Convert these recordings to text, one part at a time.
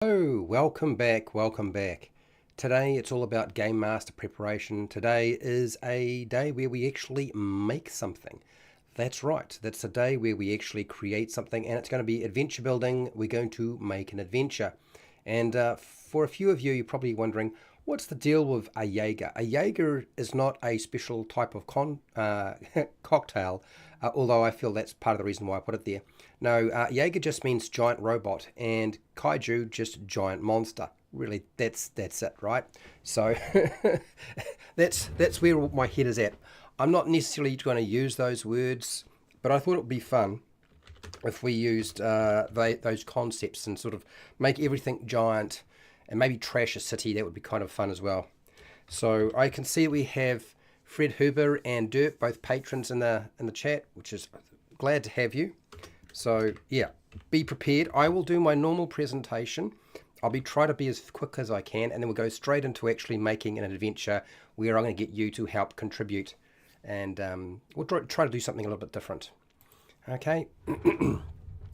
Oh, welcome back, welcome back. Today it's all about Game Master preparation. Today is a day where we actually make something. That's right, that's a day where we actually create something, and it's going to be adventure building. We're going to make an adventure. And for a few of you, you're probably wondering, what's the deal with a Jaeger? A Jaeger is not a special type of cocktail, although I feel that's part of the reason why I put it there. No, Jaeger just means giant robot, and Kaiju just giant monster. Really, that's it, right? So that's where my head is at. I'm not necessarily going to use those words, but I thought it would be fun if we used those concepts and sort of make everything giant and maybe trash a city. That would be kind of fun as well. So I can see we have Fred Huber and Dirk, both patrons in the chat, which is glad to have you. So yeah, be prepared. I will do my normal presentation. I'll try to be as quick as I can, and then we'll go straight into actually making an adventure where I'm going to get you to help contribute, and we'll try to do something a little bit different. Okay.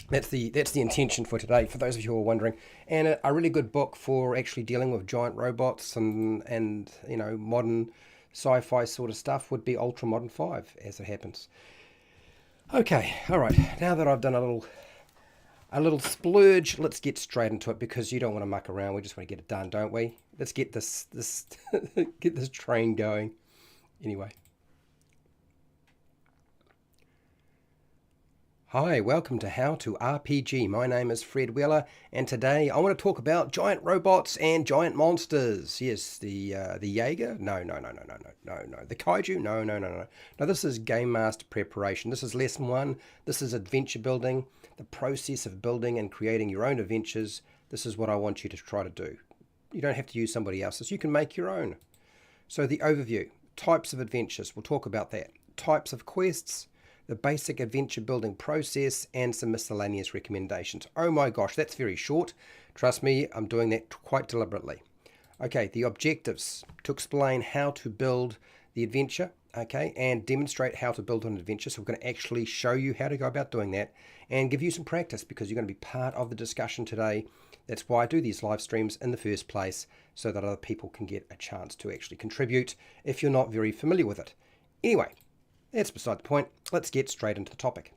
That's the intention for today, for those of you who are wondering. And a really good book for actually dealing with giant robots and you know, modern sci-fi sort of stuff would be Ultra Modern 5, as it happens. Okay, all right. Now that I've done a little splurge, let's get straight into it, because you don't want to muck around. We just want to get it done, don't we? Let's get this get this train going. Anyway. Hi, welcome to How to RPG. My name is Fred Wheeler, and today I want to talk about giant robots and giant monsters. Yes, the Jaeger? No. The Kaiju? No. No, this is Game Master preparation. This is lesson 1. This is adventure building, the process of building and creating your own adventures. This is what I want you to try to do. You don't have to use somebody else's. You can make your own. So the overview, types of adventures. We'll talk about that. Types of quests, the basic adventure building process, and some miscellaneous recommendations. Oh my gosh, that's very short. Trust me, I'm doing that quite deliberately. Okay, the objectives, to explain how to build the adventure, okay, and demonstrate how to build an adventure. So we're going to actually show you how to go about doing that and give you some practice, because you're going to be part of the discussion today. That's why I do these live streams in the first place, so that other people can get a chance to actually contribute if you're not very familiar with it. Anyway, that's beside the point. Let's get straight into the topic.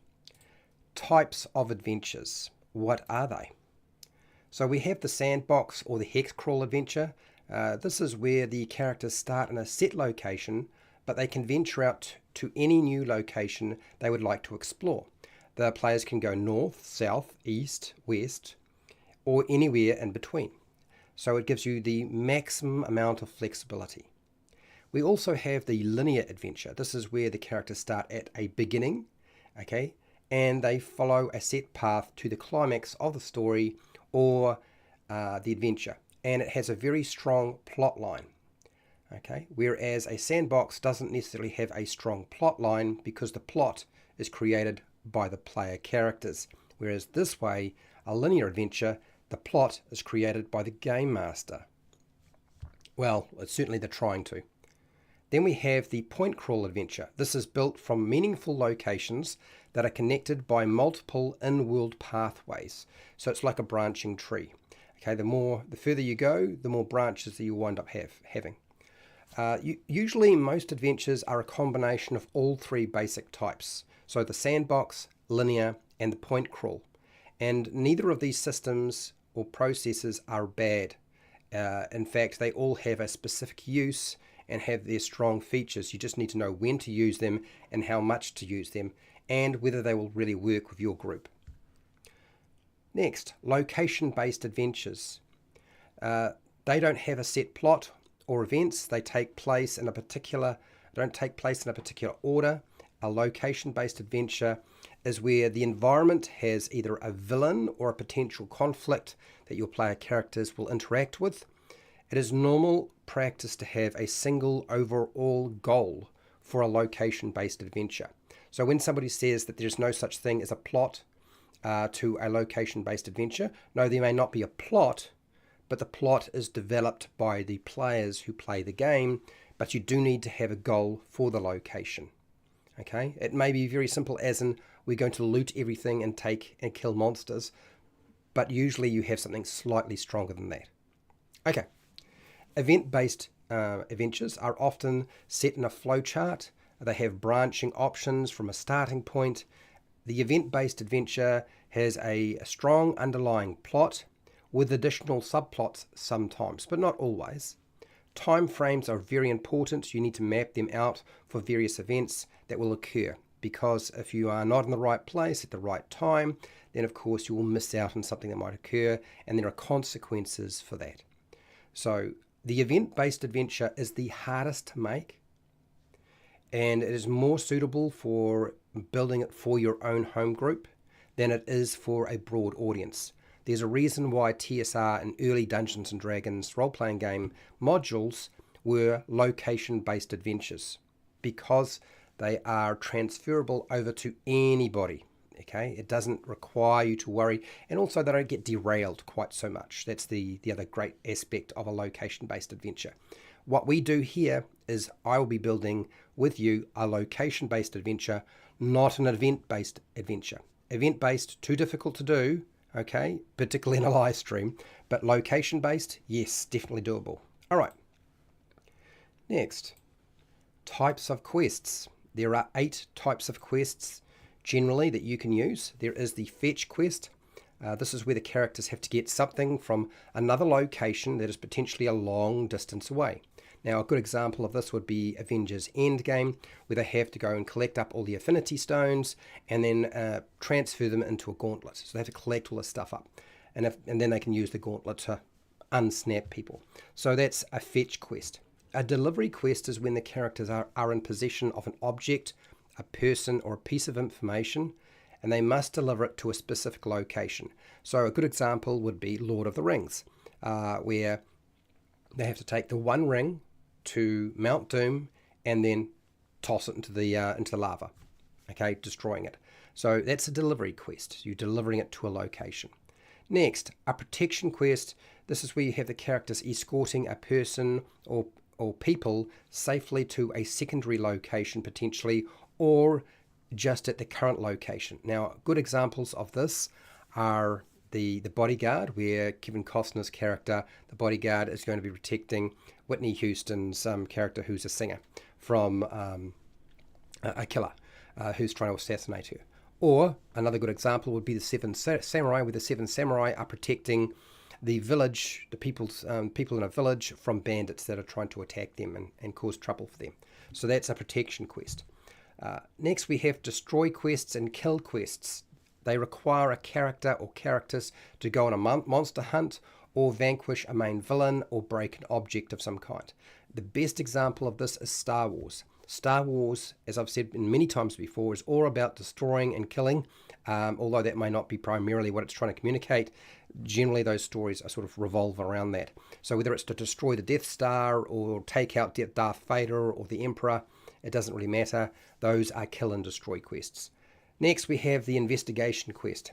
Types of adventures. What are they? So we have the sandbox or the hex crawl adventure. This is where the characters start in a set location, but they can venture out to any new location they would like to explore. The players can go north, south, east, west, or anywhere in between. So it gives you the maximum amount of flexibility. We also have the linear adventure. This is where the characters start at a beginning, okay, and they follow a set path to the climax of the story or the adventure, and it has a very strong plot line, okay, whereas a sandbox doesn't necessarily have a strong plot line, because the plot is created by the player characters, whereas this way, a linear adventure, the plot is created by the game master. Well, it's certainly they're trying to. Then we have the point crawl adventure. This is built from meaningful locations that are connected by multiple in-world pathways. So it's like a branching tree. Okay, the further you go, the more branches that you wind up having. Usually most adventures are a combination of all 3 basic types. So the sandbox, linear, and the point crawl. And neither of these systems or processes are bad. In fact, they all have a specific use and have their strong features. You just need to know when to use them and how much to use them, and whether they will really work with your group. Next, location-based adventures. They don't have a set plot or events. They don't take place in a particular order. A location-based adventure is where the environment has either a villain or a potential conflict that your player characters will interact with. It is normal practice to have a single overall goal for a location-based adventure. So when somebody says that there's no such thing as a plot to a location-based adventure, no, there may not be a plot, but the plot is developed by the players who play the game, but you do need to have a goal for the location. Okay, it may be very simple, as in we're going to loot everything and kill monsters, but usually you have something slightly stronger than that. Okay, event-based adventures are often set in a flowchart. They have branching options from a starting point. The event-based adventure has a strong underlying plot with additional subplots sometimes, but not always. Time frames are very important. You need to map them out for various events that will occur, because if you are not in the right place at the right time, then of course you will miss out on something that might occur, and there are consequences for that. So the event-based adventure is the hardest to make, and it is more suitable for building it for your own home group than it is for a broad audience. There's a reason why TSR and early Dungeons & Dragons role-playing game modules were location-based adventures, because they are transferable over to anybody. Okay, it doesn't require you to worry, and also they don't get derailed quite so much. That's the other great aspect of a location-based adventure. What we do here is I will be building with you a location-based adventure, not an event-based adventure. Event-based, too difficult to do, okay, particularly in a live stream, but location-based, yes, definitely doable. All right, next, types of quests. There are 8 types of quests generally that you can use. There is the fetch quest. This is where the characters have to get something from another location that is potentially a long distance away. Now, a good example of this would be Avengers Endgame, where they have to go and collect up all the Affinity Stones and then transfer them into a gauntlet. So they have to collect all this stuff up, and then they can use the gauntlet to unsnap people. So that's a fetch quest. A delivery quest is when the characters are in possession of an object, a person, or a piece of information, and they must deliver it to a specific location. So a good example would be Lord of the Rings, where they have to take the one ring to Mount Doom and then toss it into the lava, okay, destroying it. So that's a delivery quest. You're delivering it to a location. Next, a protection quest. This is where you have the characters escorting a person or people safely to a secondary location potentially, or just at the current location. Now, good examples of this are the Bodyguard, where Kevin Costner's character, the Bodyguard, is going to be protecting Whitney Houston's character, who's a singer, from a killer who's trying to assassinate her. Or another good example would be the Seven Samurai, where the Seven Samurai are protecting the village, the people in a village, from bandits that are trying to attack them and cause trouble for them. So that's a protection quest. Next, we have destroy quests and kill quests. They require a character or characters to go on a monster hunt, or vanquish a main villain, or break an object of some kind. The best example of this is Star Wars. Star Wars, as I've said many times before, is all about destroying and killing, although that may not be primarily what it's trying to communicate. Generally, those stories are sort of revolve around that. So whether it's to destroy the Death Star, or take out Darth Vader or the Emperor, it doesn't really matter. Those are kill and destroy quests. Next, we have the investigation quest,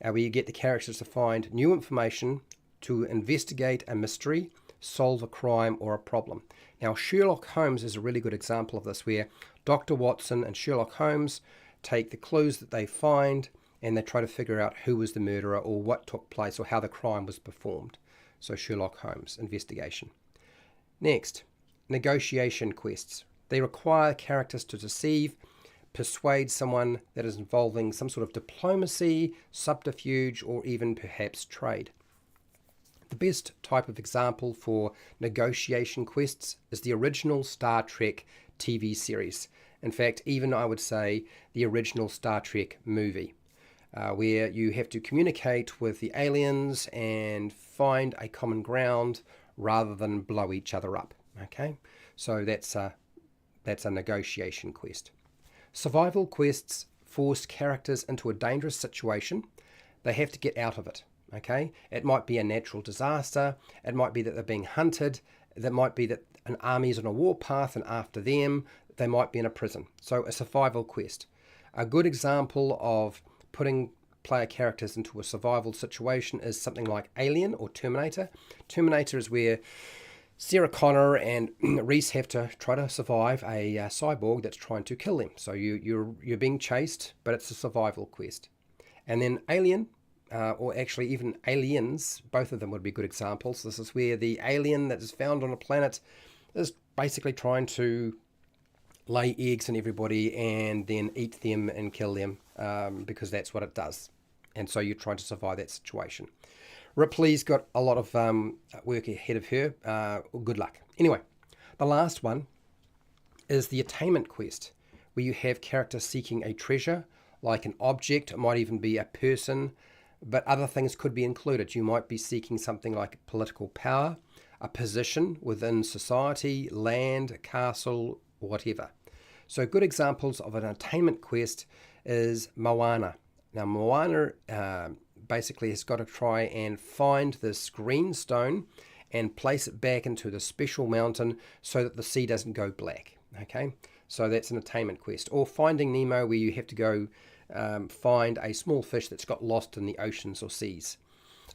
where you get the characters to find new information to investigate a mystery, solve a crime or a problem. Now, Sherlock Holmes is a really good example of this, where Dr. Watson and Sherlock Holmes take the clues that they find and they try to figure out who was the murderer, or what took place, or how the crime was performed. So Sherlock Holmes, investigation. Next, negotiation quests. They require characters to deceive, persuade someone, that is involving some sort of diplomacy, subterfuge, or even perhaps trade. The best type of example for negotiation quests is the original Star Trek TV series. In fact, even I would say the original Star Trek movie, where you have to communicate with the aliens and find a common ground rather than blow each other up. Okay, so that's a negotiation quest. Survival quests force characters into a dangerous situation. They have to get out of it. Okay, it might be a natural disaster. It might be that they're being hunted. That might be that an army is on a warpath and after them. They might be in a prison. So a survival quest. A good example of putting player characters into a survival situation is something like Alien or Terminator. Terminator is where Sarah Connor and Reese have to try to survive a cyborg that's trying to kill them. So you're being chased, but it's a survival quest. And then Alien, or actually even aliens, both of them would be good examples. This is where the alien that is found on a planet is basically trying to lay eggs in everybody and then eat them and kill them, because that's what it does. And so you're trying to survive that situation. Ripley's got a lot of work ahead of her. Good luck. Anyway, the last one is the attainment quest, where you have characters seeking a treasure, like an object. It might even be a person, but other things could be included. You might be seeking something like political power, a position within society, land, a castle, whatever. So good examples of an attainment quest is Moana. Now Moana basically has got to try and find this green stone and place it back into the special mountain so that the sea doesn't go black. Okay, so that's an attainment quest. Or Finding Nemo, where you have to go find a small fish that's got lost in the oceans or seas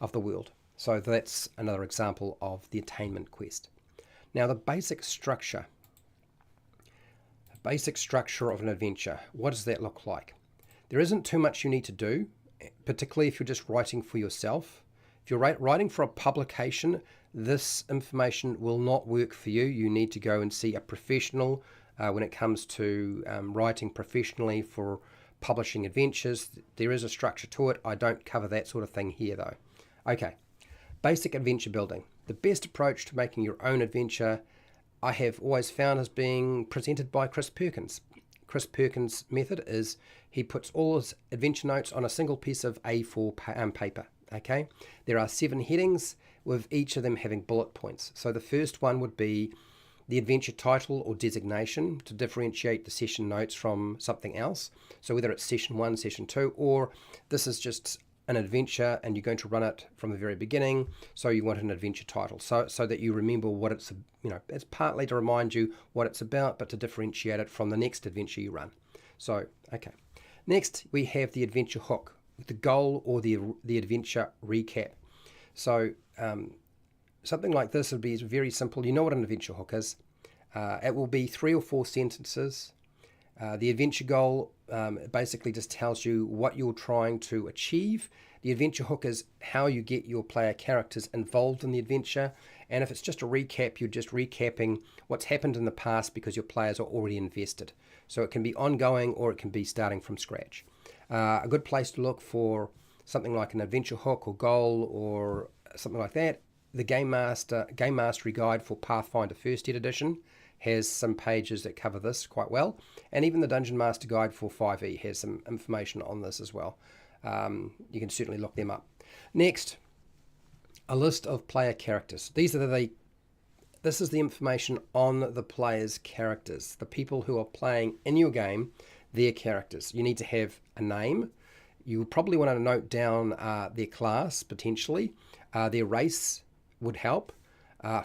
of the world. So that's another example of the attainment quest. Now the basic structure of an adventure, what does that look like? There isn't too much you need to do, particularly if you're just writing for yourself. If you're writing for a publication, this information will not work for you. You need to go and see a professional when it comes to writing professionally for publishing adventures. There is a structure to it. I don't cover that sort of thing here though. Okay, basic adventure building. The best approach to making your own adventure, I have always found, as being presented by Chris Perkins. Chris Perkins' method is he puts all his adventure notes on a single piece of A4 paper. Okay, there are 7 headings, with each of them having bullet points. So the first one would be the adventure title or designation, to differentiate the session notes from something else. So whether it's session 1, session 2, or this is just an adventure and you're going to run it from the very beginning, so you want an adventure title, so that you remember what it's, it's partly to remind you what it's about, but to differentiate it from the next adventure you run. So okay, next we have the adventure hook, the goal or the adventure recap. So something like this would be very simple. You know what an adventure hook is. It will be 3 or 4 sentences. The adventure goal basically just tells you what you're trying to achieve. The adventure hook is how you get your player characters involved in the adventure. And if it's just a recap, you're just recapping what's happened in the past because your players are already invested. So it can be ongoing or it can be starting from scratch. A good place to look for something like an adventure hook or goal or something like that. The Game Mastery Guide for Pathfinder First Ed Edition has some pages that cover this quite well, and even the Dungeon Master Guide for 5e has some information on this as well. You can certainly look them up. Next, a list of player characters. This is the information on the players' characters, the people who are playing in your game, their characters. You need to have a name. You probably want to note down their class, potentially. Their race would help.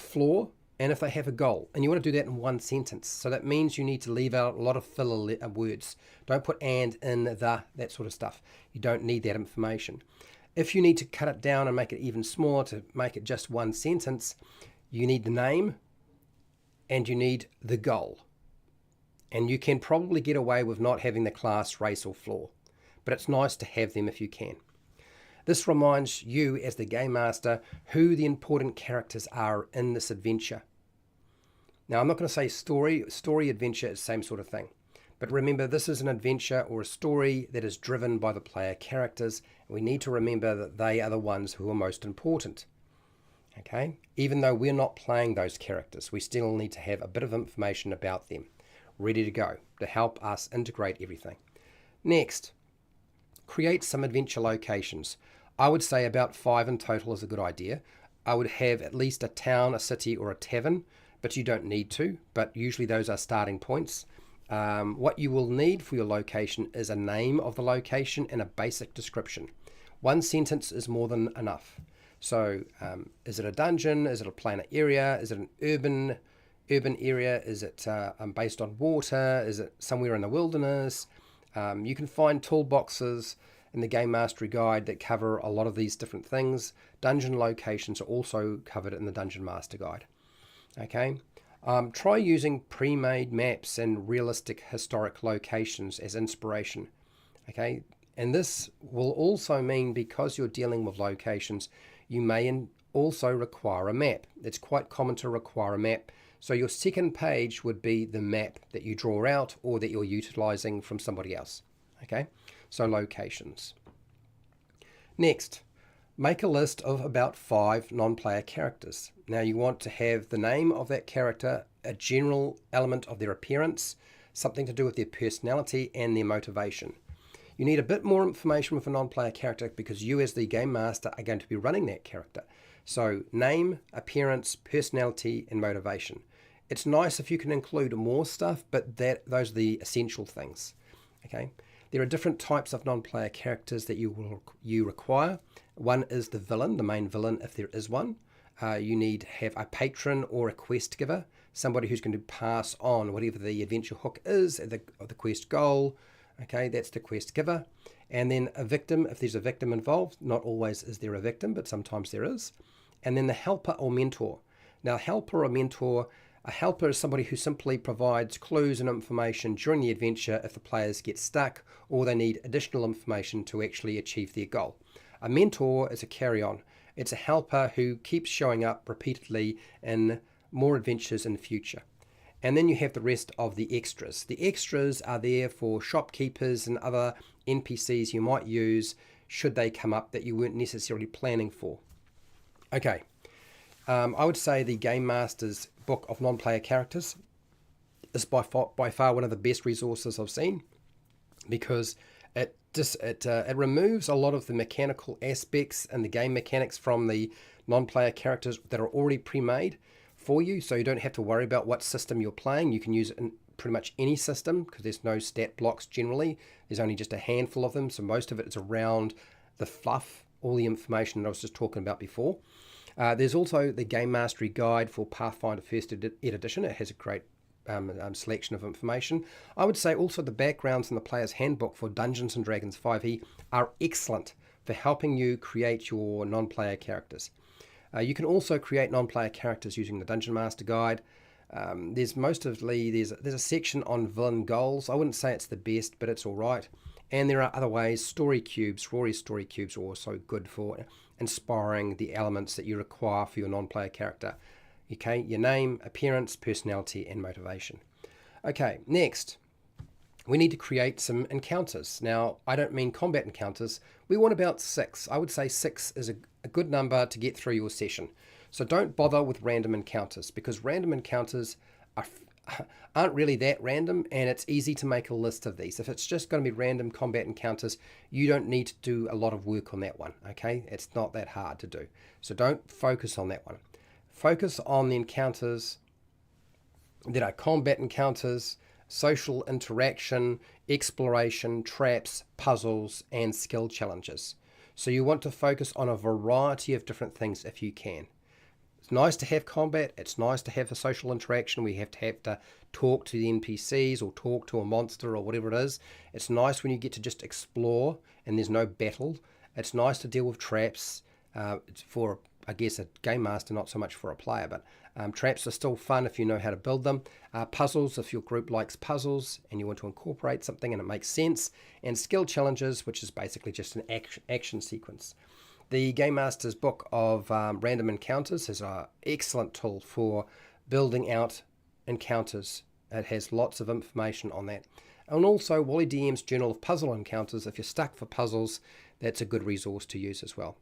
Floor, and if they have a goal. And you want to do that in one sentence. So that means you need to leave out a lot of filler words. Don't put and, in, the, that sort of stuff. You don't need that information. If you need to cut it down and make it even smaller to make it just one sentence, you need the name and you need the goal. And you can probably get away with not having the class, race, or floor. But it's nice to have them if you can. This reminds you as the Game Master who the important characters are in this adventure. Now, I'm not going to say story adventure is the same sort of thing. But remember, this is an adventure or a story that is driven by the player characters. And we need to remember that they are the ones who are most important. Okay? Even though we're not playing those characters, we still need to have a bit of information about them ready to go to help us integrate everything. Next, create some adventure locations. I would say about 5 in total is a good idea. I would have at least a town, a city, or a tavern, but you don't need to. But usually those are starting points. What you will need for your location is a name of the location and a basic description. One sentence is more than enough. So is it a dungeon? Is it a planet area? Is it an urban area? Is it based on water? Is it somewhere in the wilderness? You can find toolboxes in the Game Mastery Guide that cover a lot of these different things. Dungeon locations are also covered in the Dungeon Master Guide. Okay, try using pre-made maps and realistic historic locations as inspiration. Okay, And this will also mean, because you're dealing with locations, you may also require a map. It's quite common to require a map. So your second page would be the map that you draw out or that you're utilizing from somebody else. Okay, so locations. Next, make a list of about 5 non-player characters. Now you want to have the name of that character, a general element of their appearance, something to do with their personality and their motivation. You need a bit more information with a non-player character because you as the game master are going to be running that character. So name, appearance, personality, and motivation. It's nice if you can include more stuff, but those are the essential things. Okay. There are different types of non-player characters that you require. One is the villain, the main villain, if there is one. You need to have a patron or a quest giver, somebody who's going to pass on whatever the adventure hook is, the quest goal. Okay, that's the quest giver. And then a victim, if there's a victim involved. Not always is there a victim, but sometimes there is. And then the helper or mentor. Now, helper or mentor, a helper is somebody who simply provides clues and information during the adventure if the players get stuck or they need additional information to actually achieve their goal. A mentor is a carry-on. It's a helper who keeps showing up repeatedly in more adventures in the future. And then you have the rest of the extras. The extras are there for shopkeepers and other NPCs you might use should they come up that you weren't necessarily planning for. Okay, I would say the Game Master's book of non-player characters is by far one of the best resources I've seen, because it removes a lot of the mechanical aspects and the game mechanics from the non-player characters that are already pre-made for you, so you don't have to worry about what system you're playing. You can use it in pretty much any system because there's no stat blocks generally. There's only just a handful of them, so most of it is around the fluff, all the information that I was just talking about before. There's also the Game Mastery Guide for Pathfinder First Ed Edition. It has a great selection of information. I would say also the backgrounds in the Player's Handbook for Dungeons & Dragons 5e are excellent for helping you create your non-player characters. You can also create non-player characters using the Dungeon Master Guide. There's a section on villain goals. I wouldn't say it's the best, but it's all right. And there are other ways. Story cubes, Rory's story cubes are also good for inspiring the elements that you require for your non-player character. Okay, your name, appearance, personality, and motivation. Okay, next, we need to create some encounters. Now, I don't mean combat encounters. We want about 6. I would say 6 is a good number to get through your session. So don't bother with random encounters, because random encounters aren't really that random, and it's easy to make a list of these. If it's just going to be random combat encounters, you don't need to do a lot of work on that one, okay? It's not that hard to do. So don't focus on that one. Focus on the encounters that are combat encounters, social interaction, exploration, traps, puzzles, and skill challenges. So you want to focus on a variety of different things if you can. It's nice to have combat. It's nice to have a social interaction. We have to talk to the NPCs or talk to a monster or whatever it is. It's nice when you get to just explore and there's no battle. It's nice to deal with traps. It's for, I guess, a game master, not so much for a player, but traps are still fun if you know how to build them. Puzzles, if your group likes puzzles and you want to incorporate something and it makes sense. And skill challenges, which is basically just an action sequence. The Game Master's book of random encounters is an excellent tool for building out encounters. It has lots of information on that. And also Wally DM's Journal of Puzzle Encounters. If you're stuck for puzzles, that's a good resource to use as well.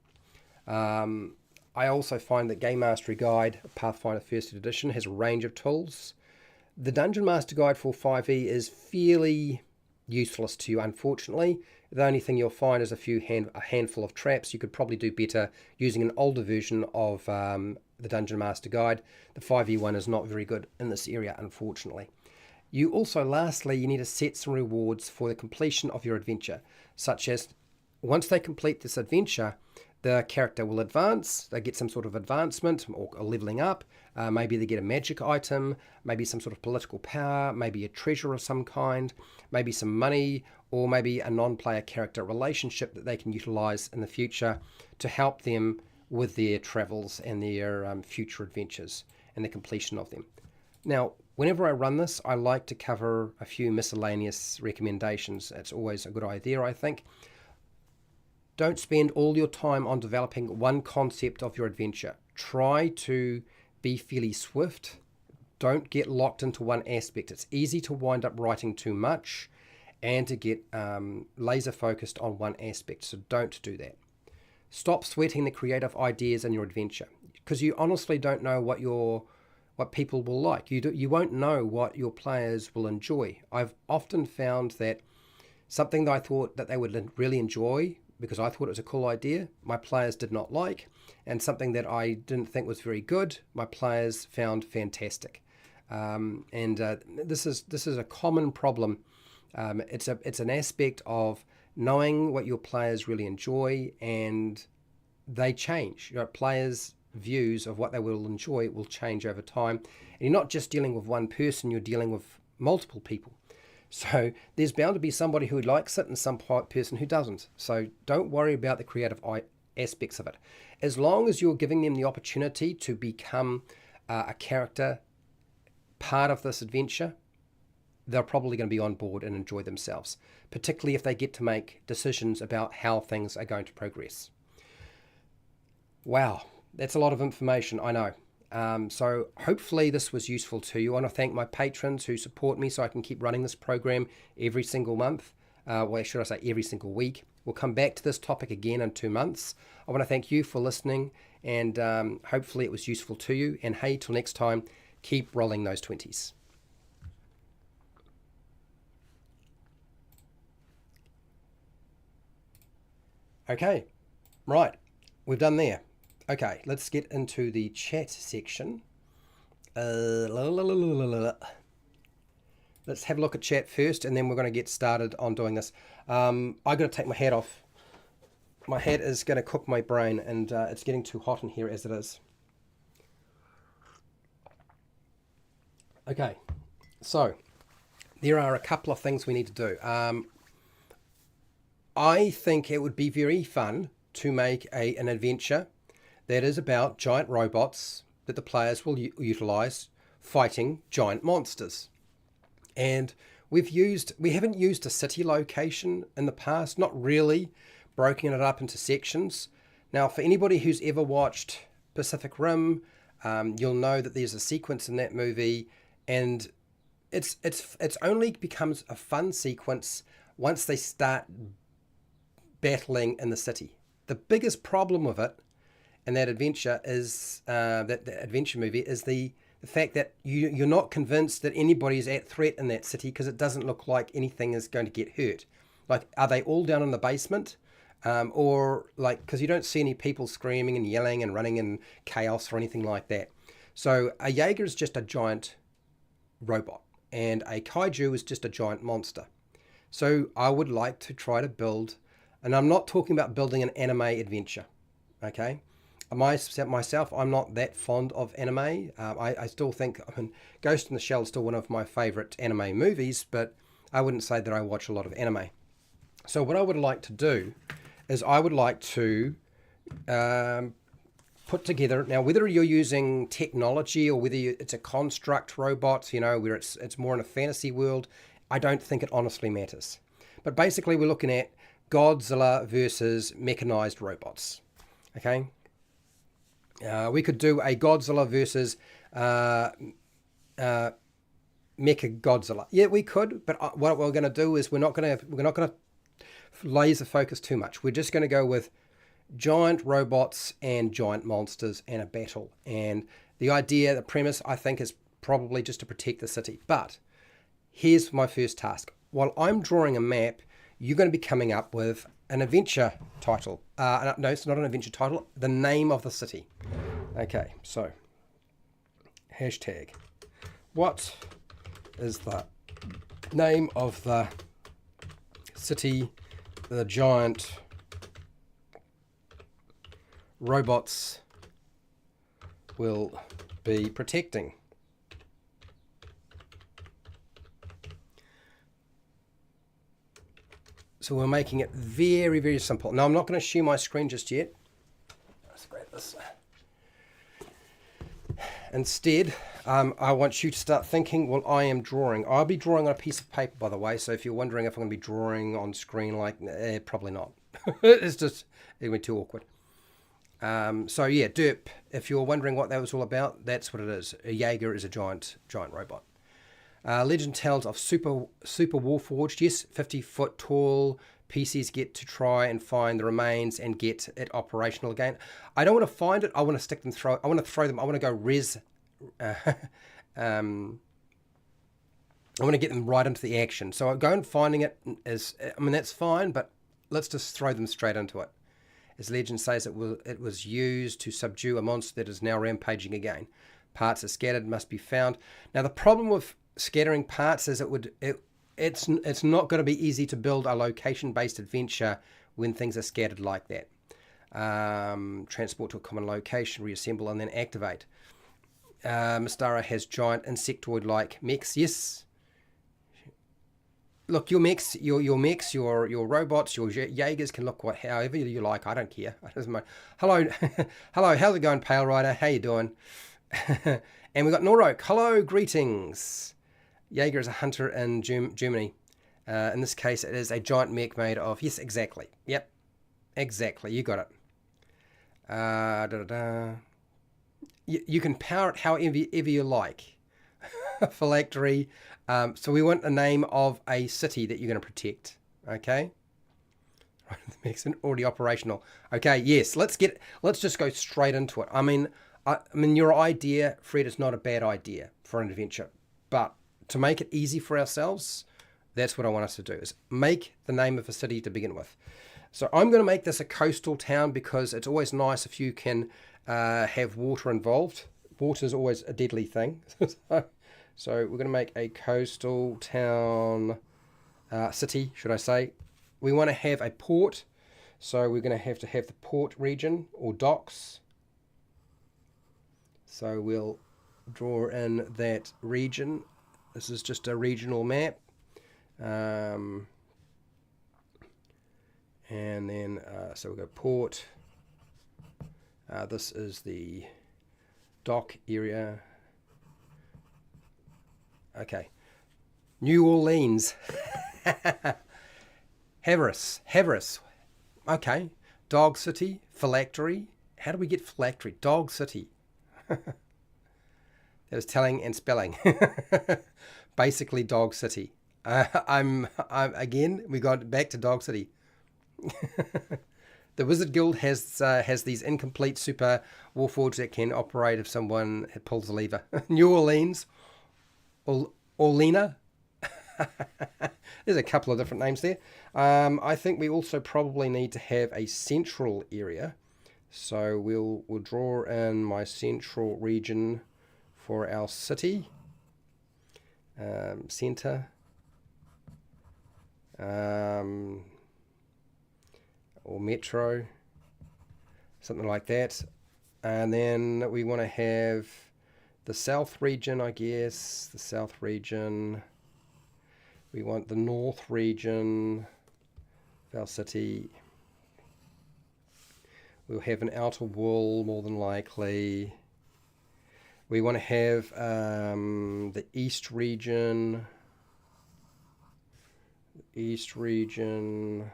I also find that Game Mastery Guide, Pathfinder First Edition, has a range of tools. The Dungeon Master Guide for 5e is fairly useless to you, unfortunately. The only thing you'll find is a handful of traps. You could probably do better using an older version of the Dungeon Master Guide. The 5e one is not very good in this area, unfortunately. You also, lastly, you need to set some rewards for the completion of your adventure, such as once they complete this adventure, the character will advance, they get some sort of advancement or leveling up, maybe they get a magic item, maybe some sort of political power, maybe a treasure of some kind, maybe some money, or maybe a non-player character relationship that they can utilize in the future to help them with their travels and their future adventures and the completion of them. Now, whenever I run this, I like to cover a few miscellaneous recommendations. It's always a good idea, I think. don't spend all your time on developing one concept of your adventure. Try to be fairly swift. Don't get locked into one aspect. It's easy to wind up writing too much and to get laser focused on one aspect. So don't do that. Stop sweating the creative ideas in your adventure, because you honestly don't know what people will like. You won't know what your players will enjoy. I've often found that something that I thought that they would really enjoy, because I thought it was a cool idea, my players did not like, and something that I didn't think was very good, my players found fantastic. This is a common problem. It's an aspect of knowing what your players really enjoy, and they change. Players' views of what they will enjoy will change over time. And you're not just dealing with one person, you're dealing with multiple people. So there's bound to be somebody who likes it and some person who doesn't. So don't worry about the creative aspects of it. As long as you're giving them the opportunity to become a character part of this adventure, they're probably going to be on board and enjoy themselves, particularly if they get to make decisions about how things are going to progress. Wow, that's a lot of information, I know. So hopefully this was useful to you. I want to thank my patrons who support me so I can keep running this program every single month. Well, should I say every single week. We'll come back to this topic again in 2 months. I want to thank you for listening, and hopefully it was useful to you. And hey, till next time, keep rolling those 20s. Okay, right, we've done there. Okay, let's get into the chat section. Let's have a look at chat first, and then we're going to get started on doing this. I got to take my hat off. My hat is going to cook my brain, and it's getting too hot in here as it is. Okay, so there are a couple of things we need to do. I think it would be very fun to make an adventure that is about giant robots that the players will utilize fighting giant monsters. And we haven't used a city location in the past, not really, broken it up into sections. Now, for anybody who's ever watched Pacific Rim, you'll know that there's a sequence in that movie, and it's only becomes a fun sequence once they start battling in the city. The biggest problem with it and that adventure is that the adventure movie is the fact that you're not convinced that anybody is at threat in that city, because it doesn't look like anything is going to get hurt. Like, are they all down in the basement? Or like, because you don't see any people screaming and yelling and running in chaos or anything like that. So a Jaeger is just a giant robot, and a kaiju is just a giant monster. So I would like to try to build, and I'm not talking about building an anime adventure, okay? Myself, I'm not that fond of anime. I still think, Ghost in the Shell is still one of my favorite anime movies, but I wouldn't say that I watch a lot of anime. So what I would like to do is I would like to put together, now whether you're using technology or whether it's a construct robot, where it's more in a fantasy world, I don't think it honestly matters. But basically we're looking at Godzilla versus mechanized robots, okay? We could do a Godzilla versus Mecha Godzilla. Yeah, we could, but what we're going to do is we're not going to laser focus too much. We're just going to go with giant robots and giant monsters and a battle. And the premise, I think, is probably just to protect the city. But here's my first task. While I'm drawing a map, you're going to be coming up with an adventure title. No, it's not an adventure title. The name of the city. Okay, so hashtag. What is the name of the city the giant robots will be protecting? So we're making it very, very simple. Now, I'm not going to share my screen just yet. Let's grab this. Instead, I want you to start thinking, well, I am drawing. I'll be drawing on a piece of paper, by the way, so if you're wondering if I'm going to be drawing on screen, probably not. It's just, it went too awkward. So yeah, derp. If you're wondering what that was all about, that's what it is. A Jaeger is a giant robot. Legend tells of Super Warforged. Yes, 50-foot tall. PCs get to try and find the remains and get it operational again. I don't want to find it. I want to stick them throw. I want to throw them. I want to go res. I want to get them right into the action. So going and finding it is, I mean, that's fine, but let's just throw them straight into it. As legend says, it was used to subdue a monster that is now rampaging again. Parts are scattered, must be found. Now the problem with scattering parts is it's not going to be easy to build a location-based adventure when things are scattered like that. Transport to a common location, reassemble, and then activate. Mystara has giant insectoid-like mechs. Yes. Look, your mechs, your robots, your Jaegers can look however you like. I don't care. Hello, hello. How's it going, Pale Rider? How you doing? And we got Norok. Hello, greetings. Jaeger is a hunter in Germany. In this case, it is a giant mech made of. Yes, exactly. Yep, exactly. You got it. You can power it however you like. Phylactery. So we want the name of a city that you're going to protect. Okay. Right, the mech's already operational. Okay. Yes. Let's just go straight into it. I mean, your idea, Fred, is not a bad idea for an adventure, but to make it easy for ourselves, that's what I want us to do, is make the name of a city to begin with. So I'm going to make this a coastal town because it's always nice if you can have water involved. Water is always a deadly thing. So we're going to make a coastal town, city, should I say. We want to have a port. So we're going to have the port region or docks. So we'll draw in that region. This is just a regional map. And then, so we'll go port. This is the dock area. Okay. New Orleans. Havres. Okay. Dog City. Phylactery. How do we get phylactery? Dog City. That was telling and spelling. Basically Dog City. I'm again, we got back to Dog City. The Wizard Guild has these incomplete super warforged that can operate if someone pulls the lever. New Orleans. Orlena. There's a couple of different names there. I think we also probably need to have a central area. So we'll draw in my central region for our city. Center. Or metro. Something like that. And then we want to have the south region, I guess. The south region. We want the north region of our city. We'll have an outer wall, more than likely. We want to have the east region. East region.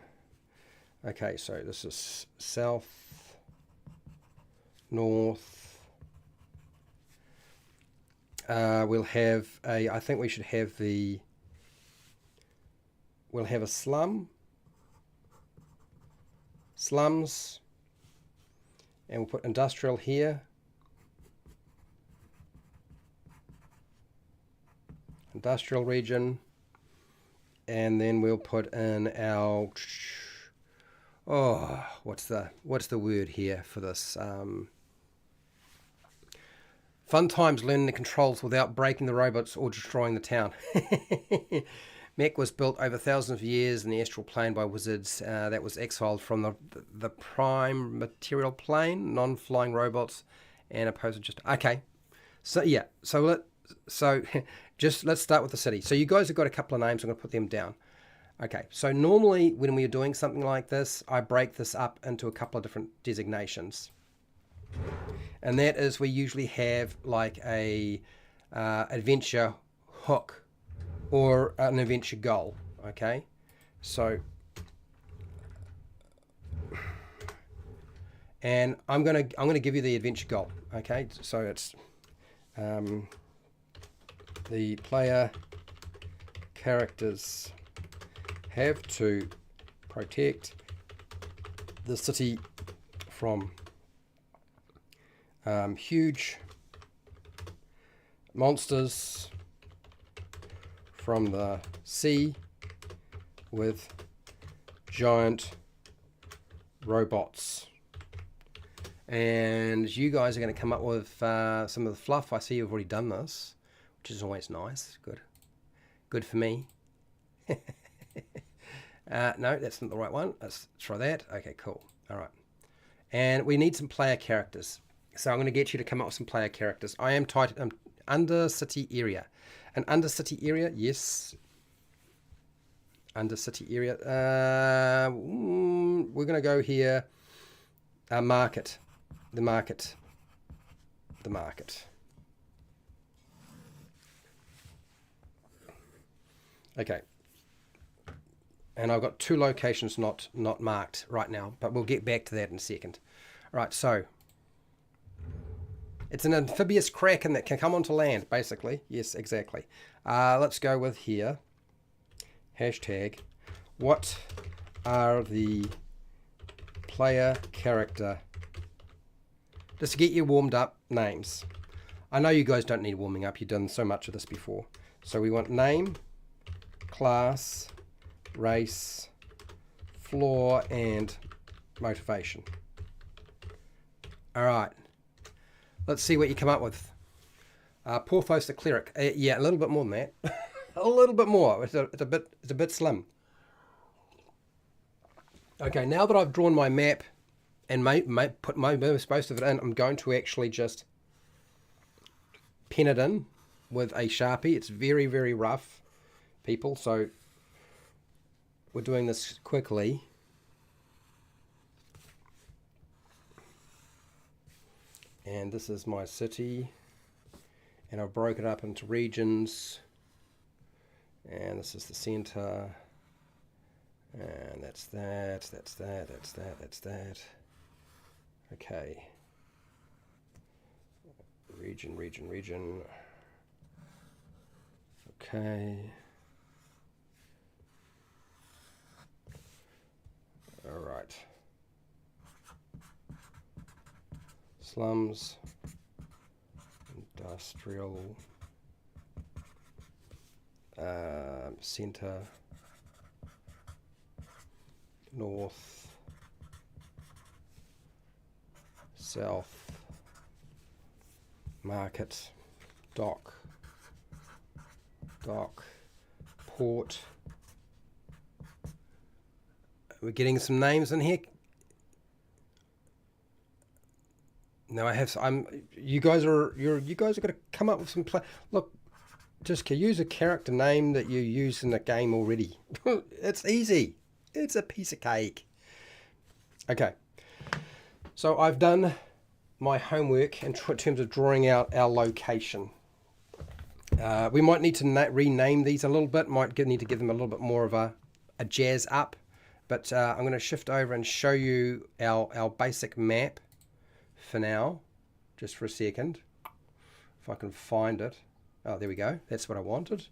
Okay, so this is south, north. We'll have a, I think we should have the, we'll have a slums, and we'll put industrial here. Industrial region. And then we'll put in our, what's the word here for this? Fun times learning the controls without breaking the robots or destroying the town. Mech was built over thousands of years in the astral plane by wizards that was exiled from the prime material plane, non-flying robots, and opposed to just... Okay, so yeah, let's start with the city. So you guys have got a couple of names. I'm going to put them down. Okay, so normally when we are doing something like this, I break this up into a couple of different designations. And that is, we usually have like a adventure hook or an adventure goal. Okay, so And I'm gonna give you the adventure goal. Okay, so it's the player characters have to protect the city from huge monsters from the sea with giant robots. And you guys are going to come up with some of the fluff. I see you've already done this, which is always nice. Good for me. No, that's not the right one. Let's try that. Okay, cool. All right. And we need some player characters. So I'm going to get you to come up with some player characters. I am under city area. An under city area, yes. Under city area. We're going to go here. Market. The market. Okay. And I've got 2 locations not marked right now, but we'll get back to that in a second. All right, so it's an amphibious kraken that can come onto land, basically. Yes, exactly. Let's go with here. Hashtag, what are the player character, just to get you warmed up, names. I know you guys don't need warming up. You've done so much of this before. So we want name, class, race, floor, and motivation. All right. Let's see what you come up with. Porthos the cleric. Yeah, a little bit more than that. A little bit more. It's a bit slim. Okay, now that I've drawn my map and put most of it in, I'm going to actually just pen it in with a Sharpie. It's very, very rough, people, so we're doing this quickly. And this is my city, and I've broken it up into regions, and this is the center. And that's that. Okay. Region. Okay. All right. Slums. Industrial. Center. North, south, market, dock, port. We're getting some names in here. No, I have. You guys are going to come up with some look. Just use a character name that you use in the game already. It's easy. It's a piece of cake. Okay, so I've done my homework in terms of drawing out our location. We might need to rename these a little bit, need to give them a little bit more of a jazz up, but I'm going to shift over and show you our basic map for now, just for a second, if I can find it. Oh, there we go. That's what I wanted.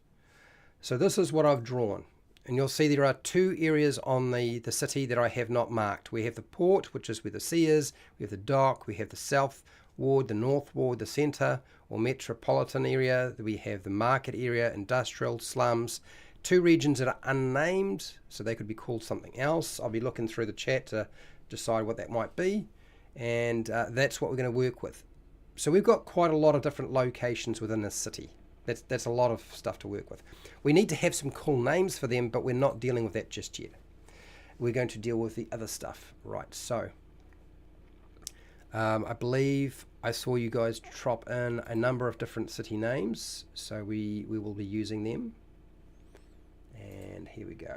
So this is what I've drawn. And you'll see there are 2 areas on the city that I have not marked. We have the port, which is where the sea is. We have the dock. We have the south ward, the north ward, the centre or metropolitan area. We have the market area, industrial, slums. 2 regions that are unnamed, so they could be called something else. I'll be looking through the chat to decide what that might be. And that's what we're going to work with. So we've got quite a lot of different locations within this city. That's a lot of stuff to work with. We need to have some cool names for them, but we're not dealing with that just yet. We're going to deal with the other stuff. Right, so I believe I saw you guys drop in a number of different city names, so we will be using them. And here we go.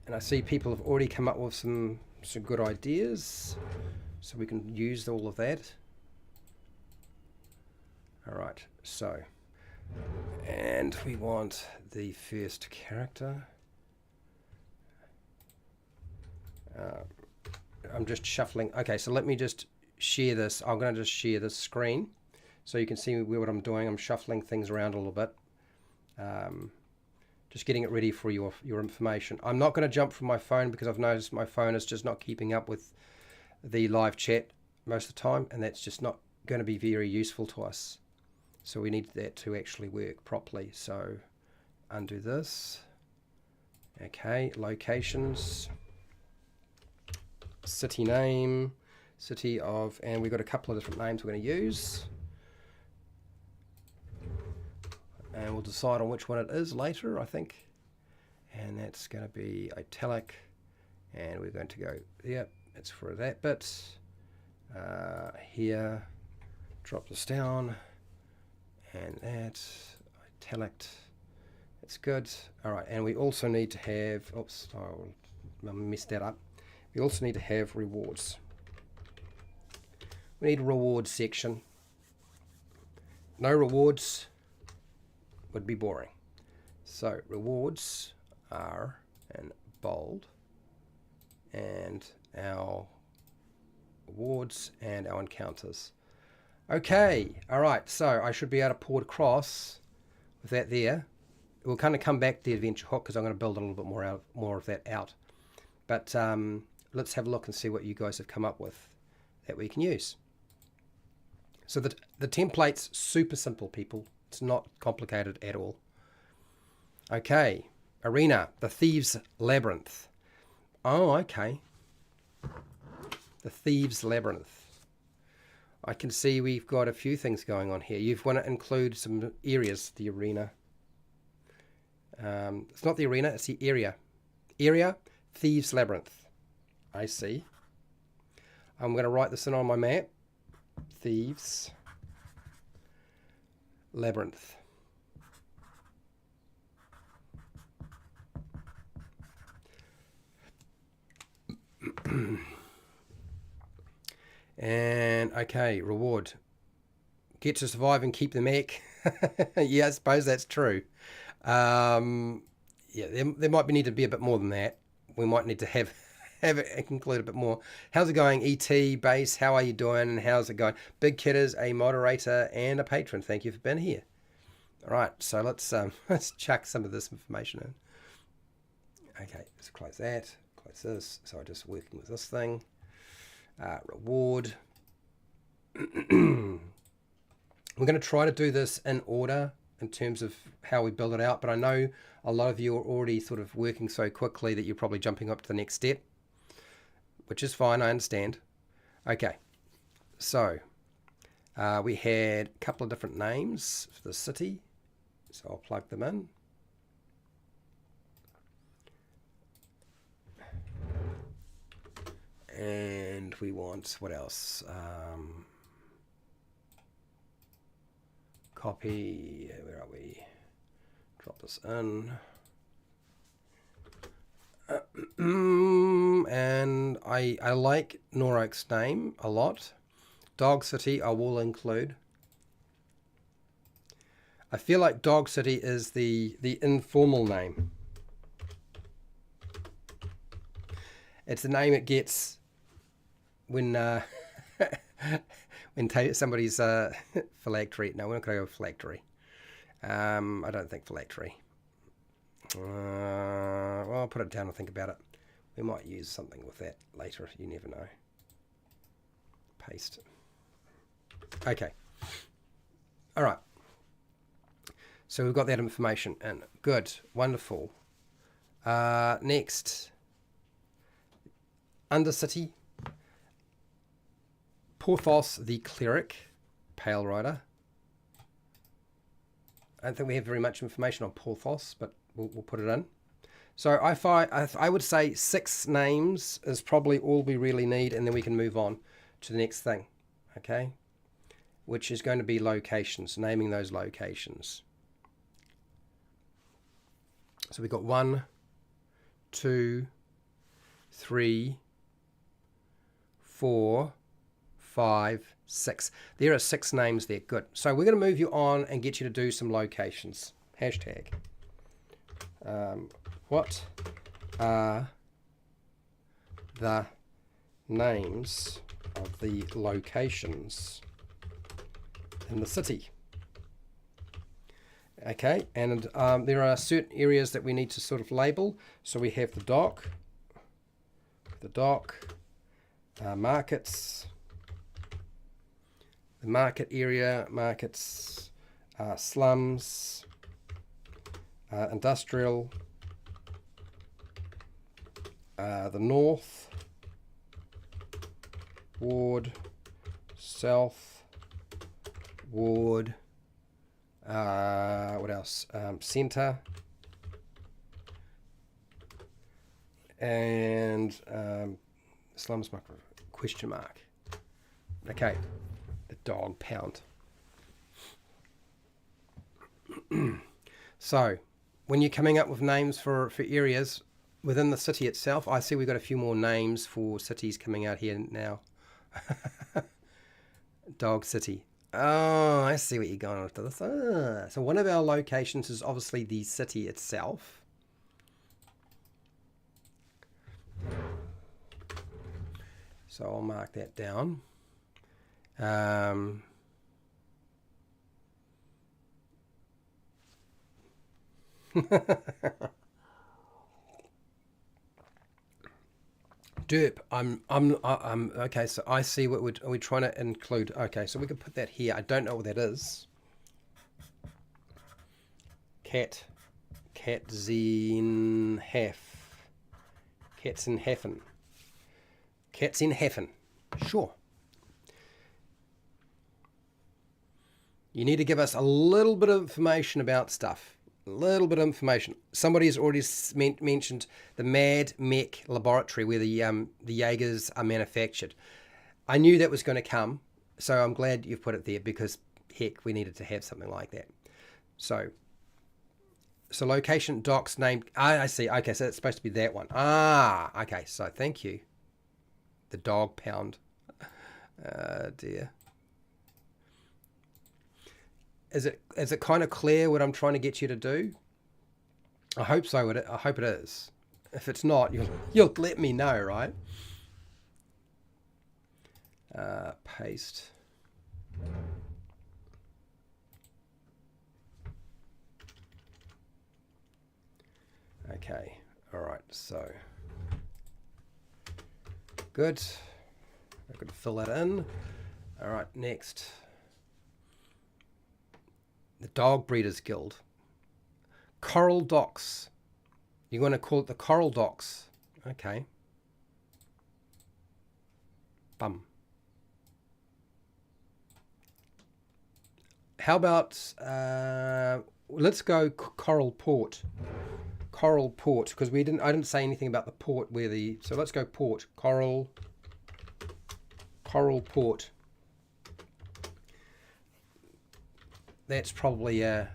And I see people have already come up with some good ideas, so we can use all of that. All right, so, and we want the first character. I'm just shuffling. Okay, so let me just share this. I'm going to just share this screen so you can see what I'm doing. I'm shuffling things around a little bit. Just getting it ready for your information. I'm not going to jump from my phone because I've noticed my phone is just not keeping up with the live chat most of the time, and that's just not going to be very useful to us. So we need that to actually work properly. So undo this. Okay, locations, city name, city of, and we've got a couple of different names we're going to use. And we'll decide on which one it is later, I think. And that's going to be italic. And we're going to go, yep, it's for that bit. Here, drop this down. And that, italic. It's good. All right, and we also need to have, oops, I messed that up. We also need to have rewards. We need a rewards section. No rewards would be boring. So rewards are in bold, and our awards and our encounters. Okay, all right, so I should be able to pour it across with that there. We'll kind of come back to the adventure hook because I'm going to build a little bit more of that out. But let's have a look and see what you guys have come up with that we can use. So the template's super simple, people. It's not complicated at all. Okay, arena, the Thieves' Labyrinth. Oh, okay. The Thieves' Labyrinth. I can see we've got a few things going on here. You've want to include some areas, the arena. It's not the arena, it's the area. Area, Thieves' Labyrinth. I see. I'm going to write this in on my map. Thieves' Labyrinth. And okay, reward. Get to survive and keep the mech. Yeah, I suppose that's true. Yeah, there might need to be a bit more than that. We might need to have it include a bit more. How's it going, ET base? How are you doing? And how's it going? Big Kid is a moderator and a patron. Thank you for being here. All right, so let's chuck some of this information in. Okay, so close that, close this. So I'm just working with this thing. Reward. We're going to try to do this in order in terms of how we build it out, but I know a lot of you are already sort of working so quickly that you're probably jumping up to the next step, which is fine, I understand. Okay, so we had a couple of different names for the city, so I'll plug them in. And we want, what else? Copy, where are we? Drop this in. And I like Norok's name a lot. Dog City I will include. I feel like Dog City is the informal name. It's the name it gets when when somebody's phylactery. No, we're not going to go with phylactery. I don't think phylactery. Well, I'll put it down and think about it. We might use something with that later. You never know. Paste. Okay. All right. So we've got that information in. Good. Wonderful. Next. Undercity. Porthos the Cleric. Pale Rider. I don't think we have very much information on Porthos, but we'll put it in. So I would say 6 names is probably all we really need, and then we can move on to the next thing, okay? Which is going to be locations, naming those locations. So we've got 1, 2, 3, 4, 5, 6. There are 6 names there. Good. So we're going to move you on and get you to do some locations. Hashtag. What are the names of the locations in the city. Okay, and there are certain areas that we need to sort of label. So we have the dock, markets, the market area, markets, slums, industrial, the north, ward, south, ward, what else? Center, and slums mark, question mark. Okay, the dog pound. So when you're coming up with names for areas within the city itself, I see we've got a few more names for cities coming out here now. Dog City. Oh, I see what you're going after this. So one of our locations is obviously the city itself. So I'll mark that down. Derp. I'm okay. So I see what we're trying to include. Okay, so we could put that here. I don't know what that is. Cats in heaven. Sure. You need to give us a little bit of information about stuff. A little bit of information. Somebody has already mentioned the Mad Mech laboratory where the Jaegers are manufactured. I knew that was going to come, so I'm glad you've put it there because, heck, we needed to have something like that. So location, docks, name. I see. Okay, so it's supposed to be that one. Okay. So thank you. The dog pound. Dear. Is it kind of clear what I'm trying to get you to do? I hope so. I hope it is. If it's not, you'll let me know, right? Paste. Okay. All right. So good. I've got to fill that in. All right. Next. The Dog Breeders Guild. Coral Docks. You're going to call it the Coral Docks. Okay. Bum. How about let's go Coral Port. Coral Port, because I didn't say anything about the port so let's go port. Coral Port. That's probably a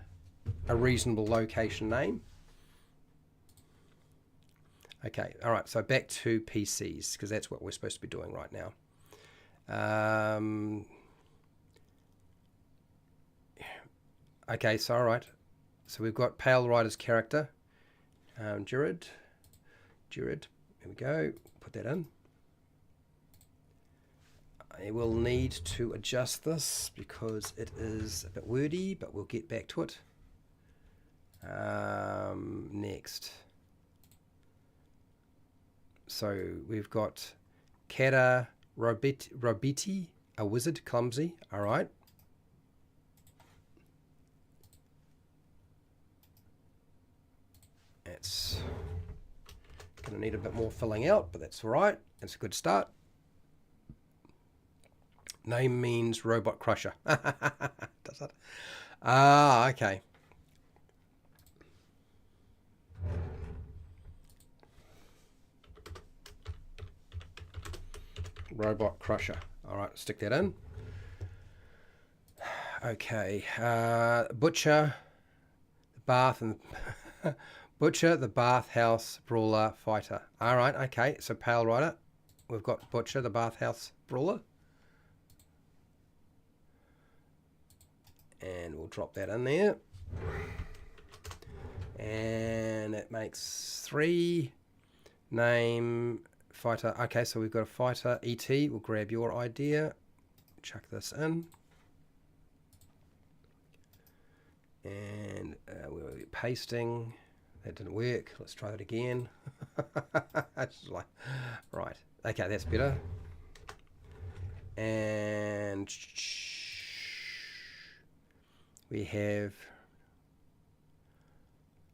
reasonable location name. Okay, all right, so back to PCs, because that's what we're supposed to be doing right now. Okay, so all right. So we've got Pale Rider's character. Jared. Here we go. Put that in. I will need to adjust this because it is a bit wordy, but we'll get back to it. Next. So we've got Kara Robiti, a wizard, clumsy. All right. It's going to need a bit more filling out, but that's all right. It's a good start. Name means robot crusher. Does it? Okay. Robot crusher. All right, stick that in. Okay. Butcher, the bath and Butcher, the bathhouse brawler fighter. All right. Okay. So Pale Rider. We've got Butcher, the bathhouse brawler. And we'll drop that in there. And it makes 3. Name Fighter. Okay, so we've got a fighter. ET, we'll grab your idea. Chuck this in. And we'll be pasting. That didn't work. Let's try that again. Like, right. Okay, that's better. And we have...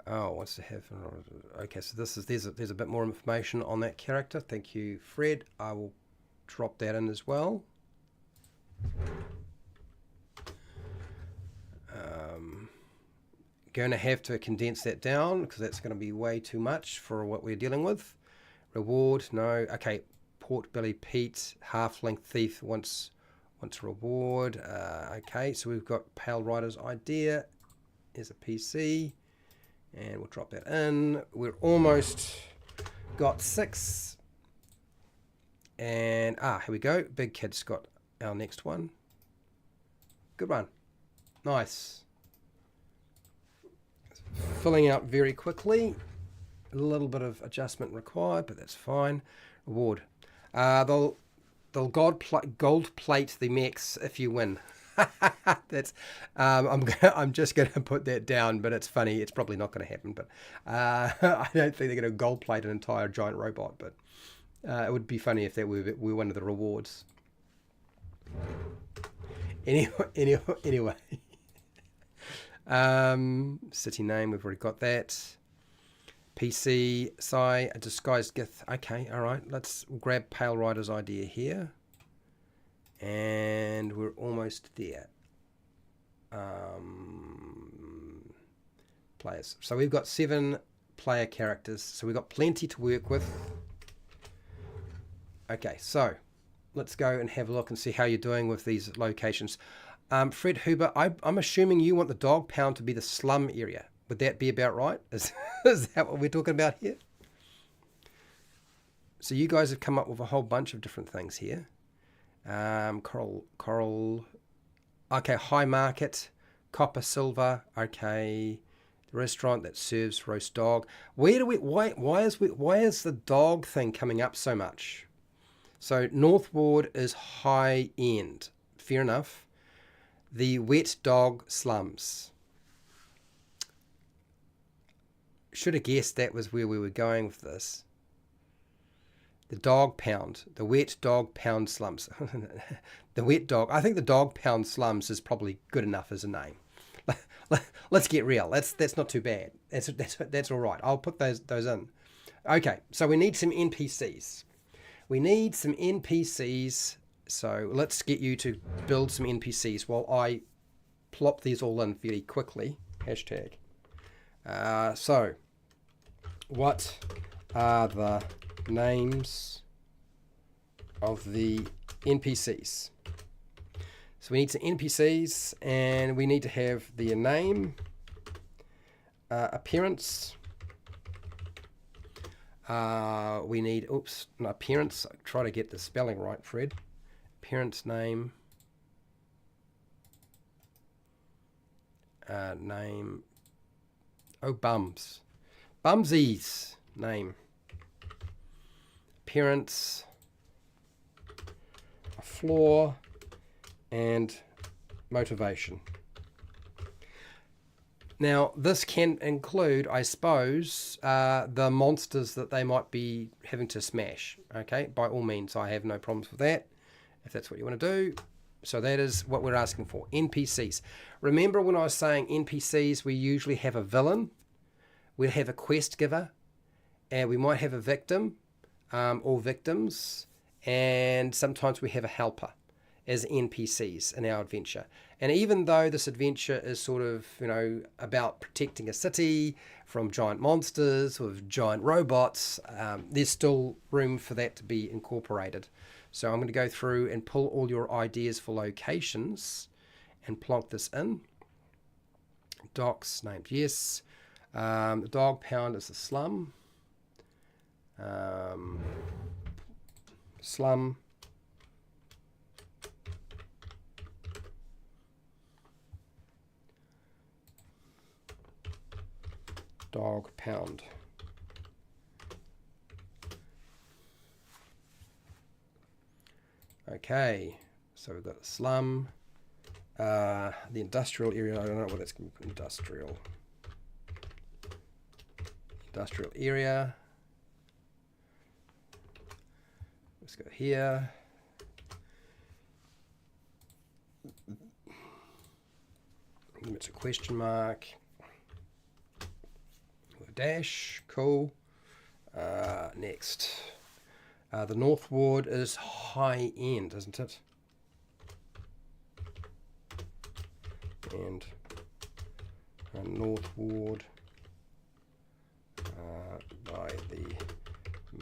Oh, what's to have? Okay, so there's a bit more information on that character. Thank you, Fred. I will drop that in as well. Going to have to condense that down because that's going to be way too much for what we're dealing with. Reward, no. Okay, Port Billy Pete, half-length thief wants reward. Okay, so we've got Pale Rider's idea. Is a PC. And we'll drop that in. We're almost got 6. And, here we go. Big Kid's got our next one. Good one. Nice. Filling out very quickly. A little bit of adjustment required, but that's fine. Reward. They'll gold plate the mechs if you win. That's I'm just going to put that down, but it's funny. It's probably not going to happen, but I don't think they're going to gold plate an entire giant robot. But it would be funny if that were one of the rewards. Anyway. City name, we've already got that. PC, Psy, a disguised Gith. Okay, all right. Let's grab Pale Rider's idea here. And we're almost there. Players. So we've got 7 player characters. So we've got plenty to work with. Okay, so let's go and have a look and see how you're doing with these locations. Fred Huber, I'm assuming you want the dog pound to be the slum area. Would that be about right? Is that what we're talking about here? So you guys have come up with a whole bunch of different things here. Coral. Okay, High Market, Copper Silver. Okay, the restaurant that serves roast dog. Why is the dog thing coming up so much? So North Ward is high end. Fair enough. The wet dog slums. Should have guessed that was where we were going with this. The dog pound. The wet dog pound slums. The wet dog. I think the dog pound slums is probably good enough as a name. Let's get real. That's not too bad. That's all right. I'll put those in. Okay, so we need some NPCs. So let's get you to build some NPCs while I plop these all in fairly quickly. Hashtag. So, what are the names of the NPCs? So we need some NPCs, and we need to have their name, appearance. We need, appearance. Try to get the spelling right, Fred. Appearance, name, name. Oh, Bumsies, name. Appearance, a floor, and motivation. Now, this can include, I suppose, the monsters that they might be having to smash. Okay, by all means, I have no problems with that, if that's what you want to do. So that is what we're asking for, NPCs. Remember when I was saying NPCs, we usually have a villain, we'll have a quest giver, and we might have a victim or victims, and sometimes we have a helper as NPCs in our adventure. And even though this adventure is sort of, about protecting a city from giant monsters with giant robots, there's still room for that to be incorporated. So I'm going to go through and pull all your ideas for locations and plonk this in. Docs named, yes. The dog pound is the slum. Slum. Dog pound. Okay, so we've got the slum, the industrial area. I don't know what that's industrial area. Let's go here. It's a question mark. A dash. Cool. Next. The North Ward is high end, isn't it? And North Ward by the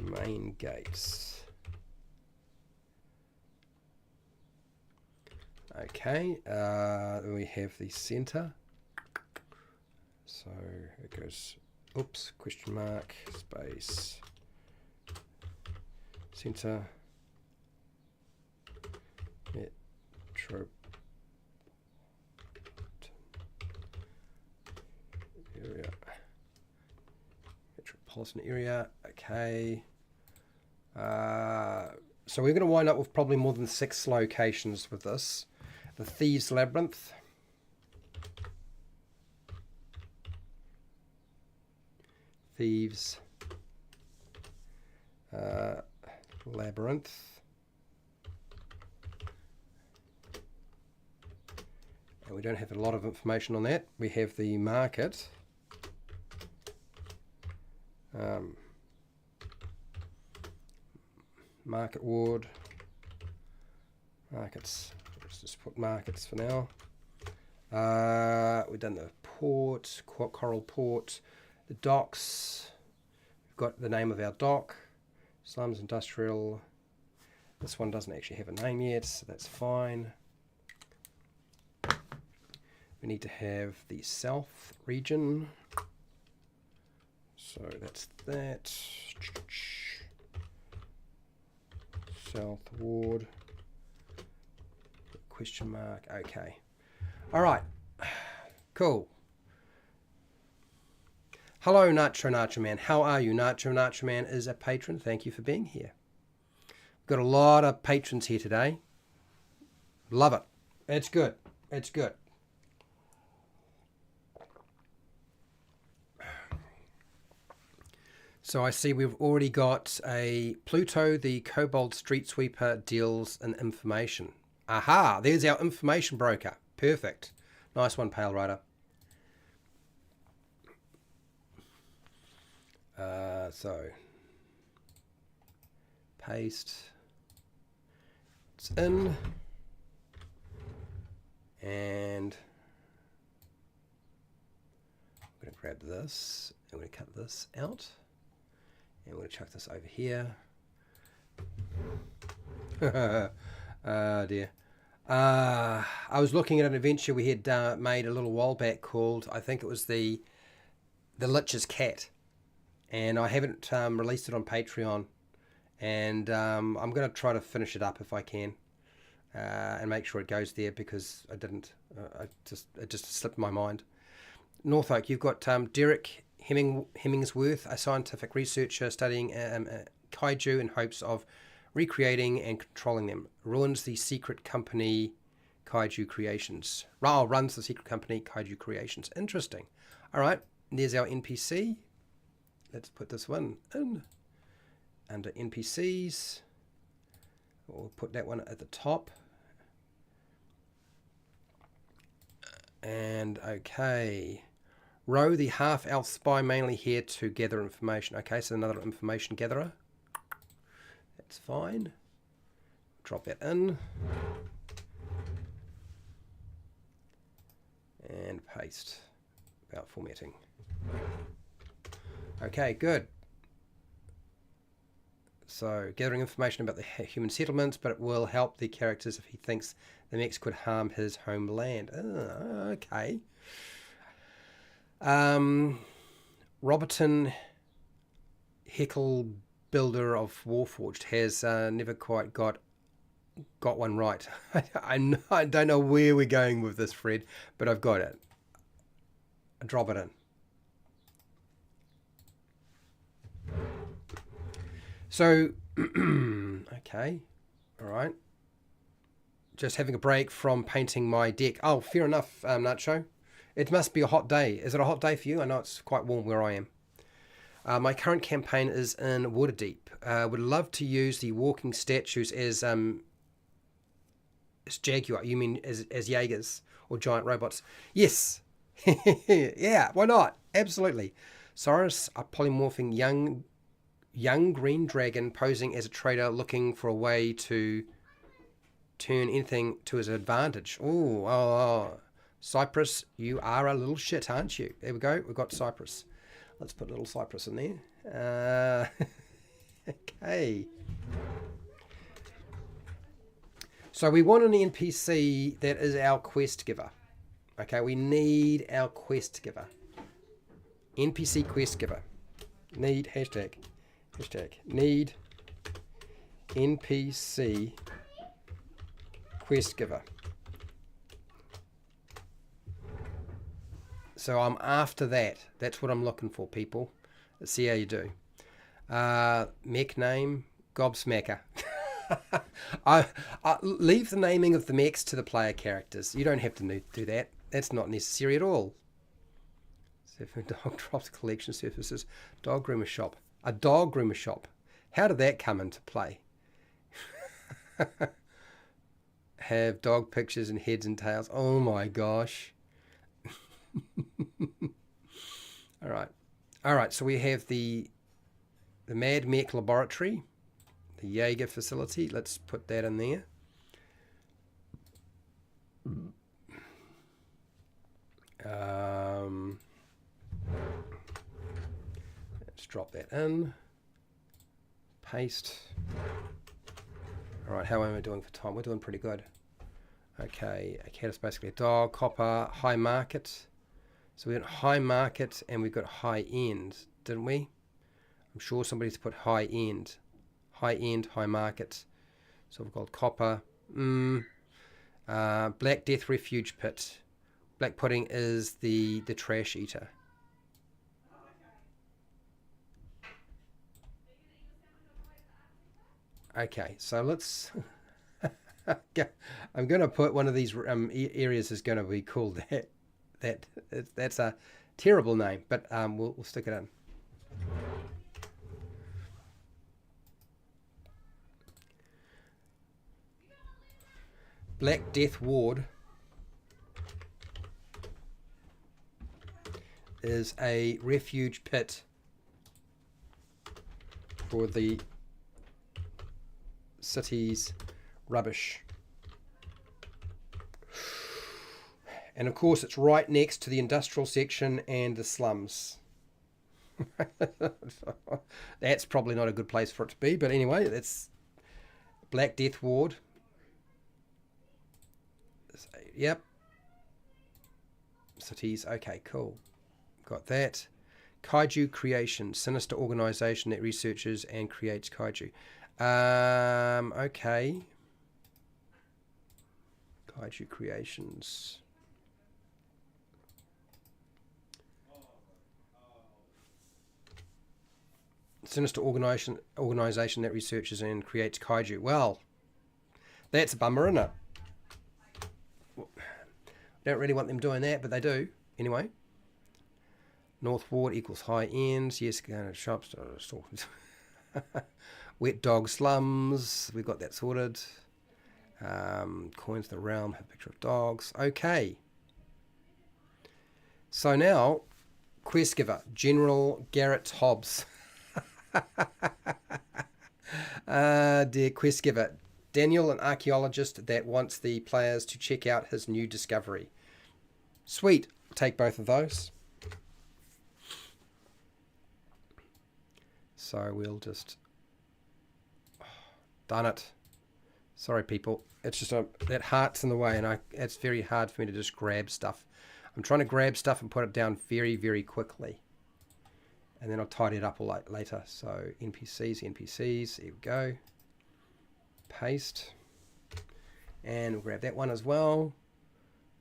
main gates. Okay, we have the center. So it goes, oops, question mark, space, center, metropolitan area. Okay. So we're going to wind up with probably more than 6 locations with this. The Thieves' Labyrinth. Thieves' Labyrinth. And we don't have a lot of information on that. We have the market. Market ward. Markets. Let's just put markets for now. We've done the port, Coral Port, the docks. We've got the name of our dock. Slums Industrial. This one doesn't actually have a name yet, so that's fine. We need to have the south region. So that's that. South Ward. Question mark. Okay. All right. Cool. Hello, Nacho Man. How are you? Nacho Man is a patron. Thank you for being here. We've got a lot of patrons here today. Love it. It's good. It's good. So I see we've already got a Pluto, the Kobold Street Sweeper deals in information. Aha, there's our information broker. Perfect. Nice one, Pale Rider. So, paste. It's in. And I'm going to grab this. I'm going to cut this out. And we're going to chuck this over here. Oh dear. I was looking at an adventure we had made a little while back called, I think it was the Lich's Cat. And I haven't released it on Patreon. And I'm going to try to finish it up if I can. And make sure it goes there because I didn't. It just slipped my mind. Norfolk, you've got Derek Hemmingsworth, a scientific researcher studying kaiju in hopes of recreating and controlling them. Runs the secret company KAIJU Creations. Runs the secret company KAIJU Creations. Interesting. All right, there's our NPC. Let's put this one in. Under NPCs. We'll put that one at the top. And okay. Row, the half-elf spy, mainly here to gather information. Okay, so another information gatherer. That's fine. Drop that in. And paste. About formatting. Okay, good. So, gathering information about the human settlements, but it will help the characters if he thinks the mechs could harm his homeland. Oh, okay. Roberton Heckle, builder of Warforged, has never quite got one right. I don't know where we're going with this, Fred, but I've got it. Drop it in. So, okay, all right. just having a break from painting my deck. Oh, fair enough, Nacho. It must be a hot day. Is it a hot day for you? I know it's quite warm where I am. My current campaign is in Waterdeep. Would love to use the walking statues as Jaguar. You mean as Jaegers or giant robots? Yes. Yeah, why not? Absolutely. Cyrus, a polymorphing young green dragon posing as a trader looking for a way to turn anything to his advantage. Oh, Cypress, you are a little shit, aren't you? There we go. We've got Cypress. Let's put a little Cypress in there. Okay. So we want an NPC that is our quest giver. Okay, we need our quest giver. NPC quest giver. Need, hashtag, need NPC quest giver. So I'm after that. That's what I'm looking for, people. Let's see how you do. Mech name, Gobsmacker. I leave the naming of the mechs to the player characters. You don't have to do that. That's not necessary at all. So for dog drops collection services, dog groomer shop. A dog groomer shop. How did that come into play? Have dog pictures and heads and tails. Oh my gosh. All right. So we have the Mad Mech Laboratory, the Jaeger facility. Let's put that in there. Let's drop that in. Paste. All right, how am I doing for time? We're doing pretty good. Okay, a cat is basically a dog. Copper, high market. So we got high market and we got high end, didn't we? I'm sure somebody's put high end, high market. So we've got copper. Black Death Refuge Pit. Black Pudding is the trash eater. Okay, so let's. I'm going to put one of these areas is going to be called that. That's a terrible name, but we'll stick it in. Black Death Ward is a refuge pit for the city's rubbish. And of course it's right next to the industrial section and the slums. That's probably not a good place for it to be, but anyway, that's Black Death Ward. Yep. Cities. Okay, cool. Got that. Kaiju Creation, sinister organization that researches and creates kaiju. Okay. Kaiju Creations. Sinister organization that researches and creates kaiju. Well, that's a bummer, isn't it? Don't really want them doing that, but they do. Anyway. North Ward equals high ends. Yes, going to shops. Wet dog slums. We've got that sorted. Coins of the realm. Have a picture of dogs. Okay. So now, quest giver. General Garrett Hobbs. Dear quest giver. Daniel, an archaeologist that wants the players to check out his new discovery. Sweet. Take both of those. So we'll just... done it. Sorry, people. It's just that heart's in the way, and it's very hard for me to just grab stuff. I'm trying to grab stuff and put it down very, very quickly. And then I'll tidy it up later. So NPCs. Here we go. Paste. And we'll grab that one as well.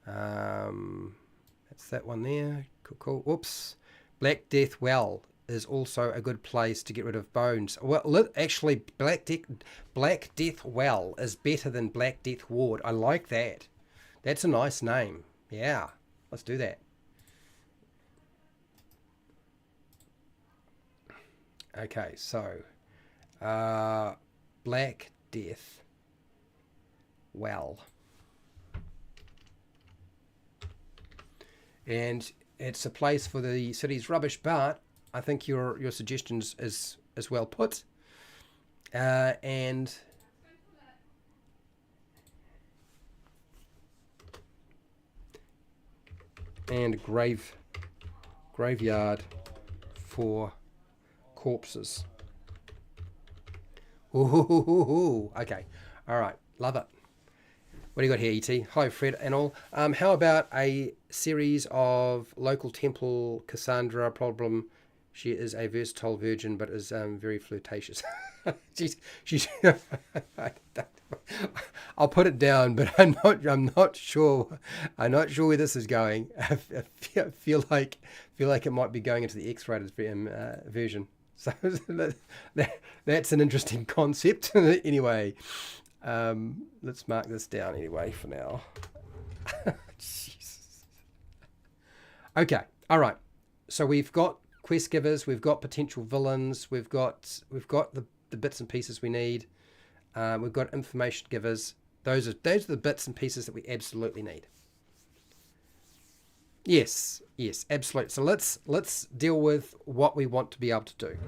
That's that one there. Cool. Oops. Black Death Well. is also a good place to get rid of bones. Well, actually, Black Death Well is better than Black Death Ward. I like that. That's a nice name. Yeah, let's do that. Okay, so Black Death Well. And it's a place for the city's rubbish, but I think your suggestions is well put. And graveyard for corpses. Ooh, okay, all right, love it. What do you got here, E.T.? Hi, Fred and all. How about a series of local temple Cassandra problem? She is a versatile virgin, but is very flirtatious. she's I'll put it down, but I'm not sure. I'm not sure where this is going. I feel like it might be going into the X-rated version. So that's an interesting concept. Anyway. Let's mark this down anyway for now. Jesus. Okay, all right. So we've got quest givers, we've got potential villains, we've got the bits and pieces we need. We've got information givers. Those are the bits and pieces that we absolutely need. Yes, absolutely. So let's deal with what we want to be able to do.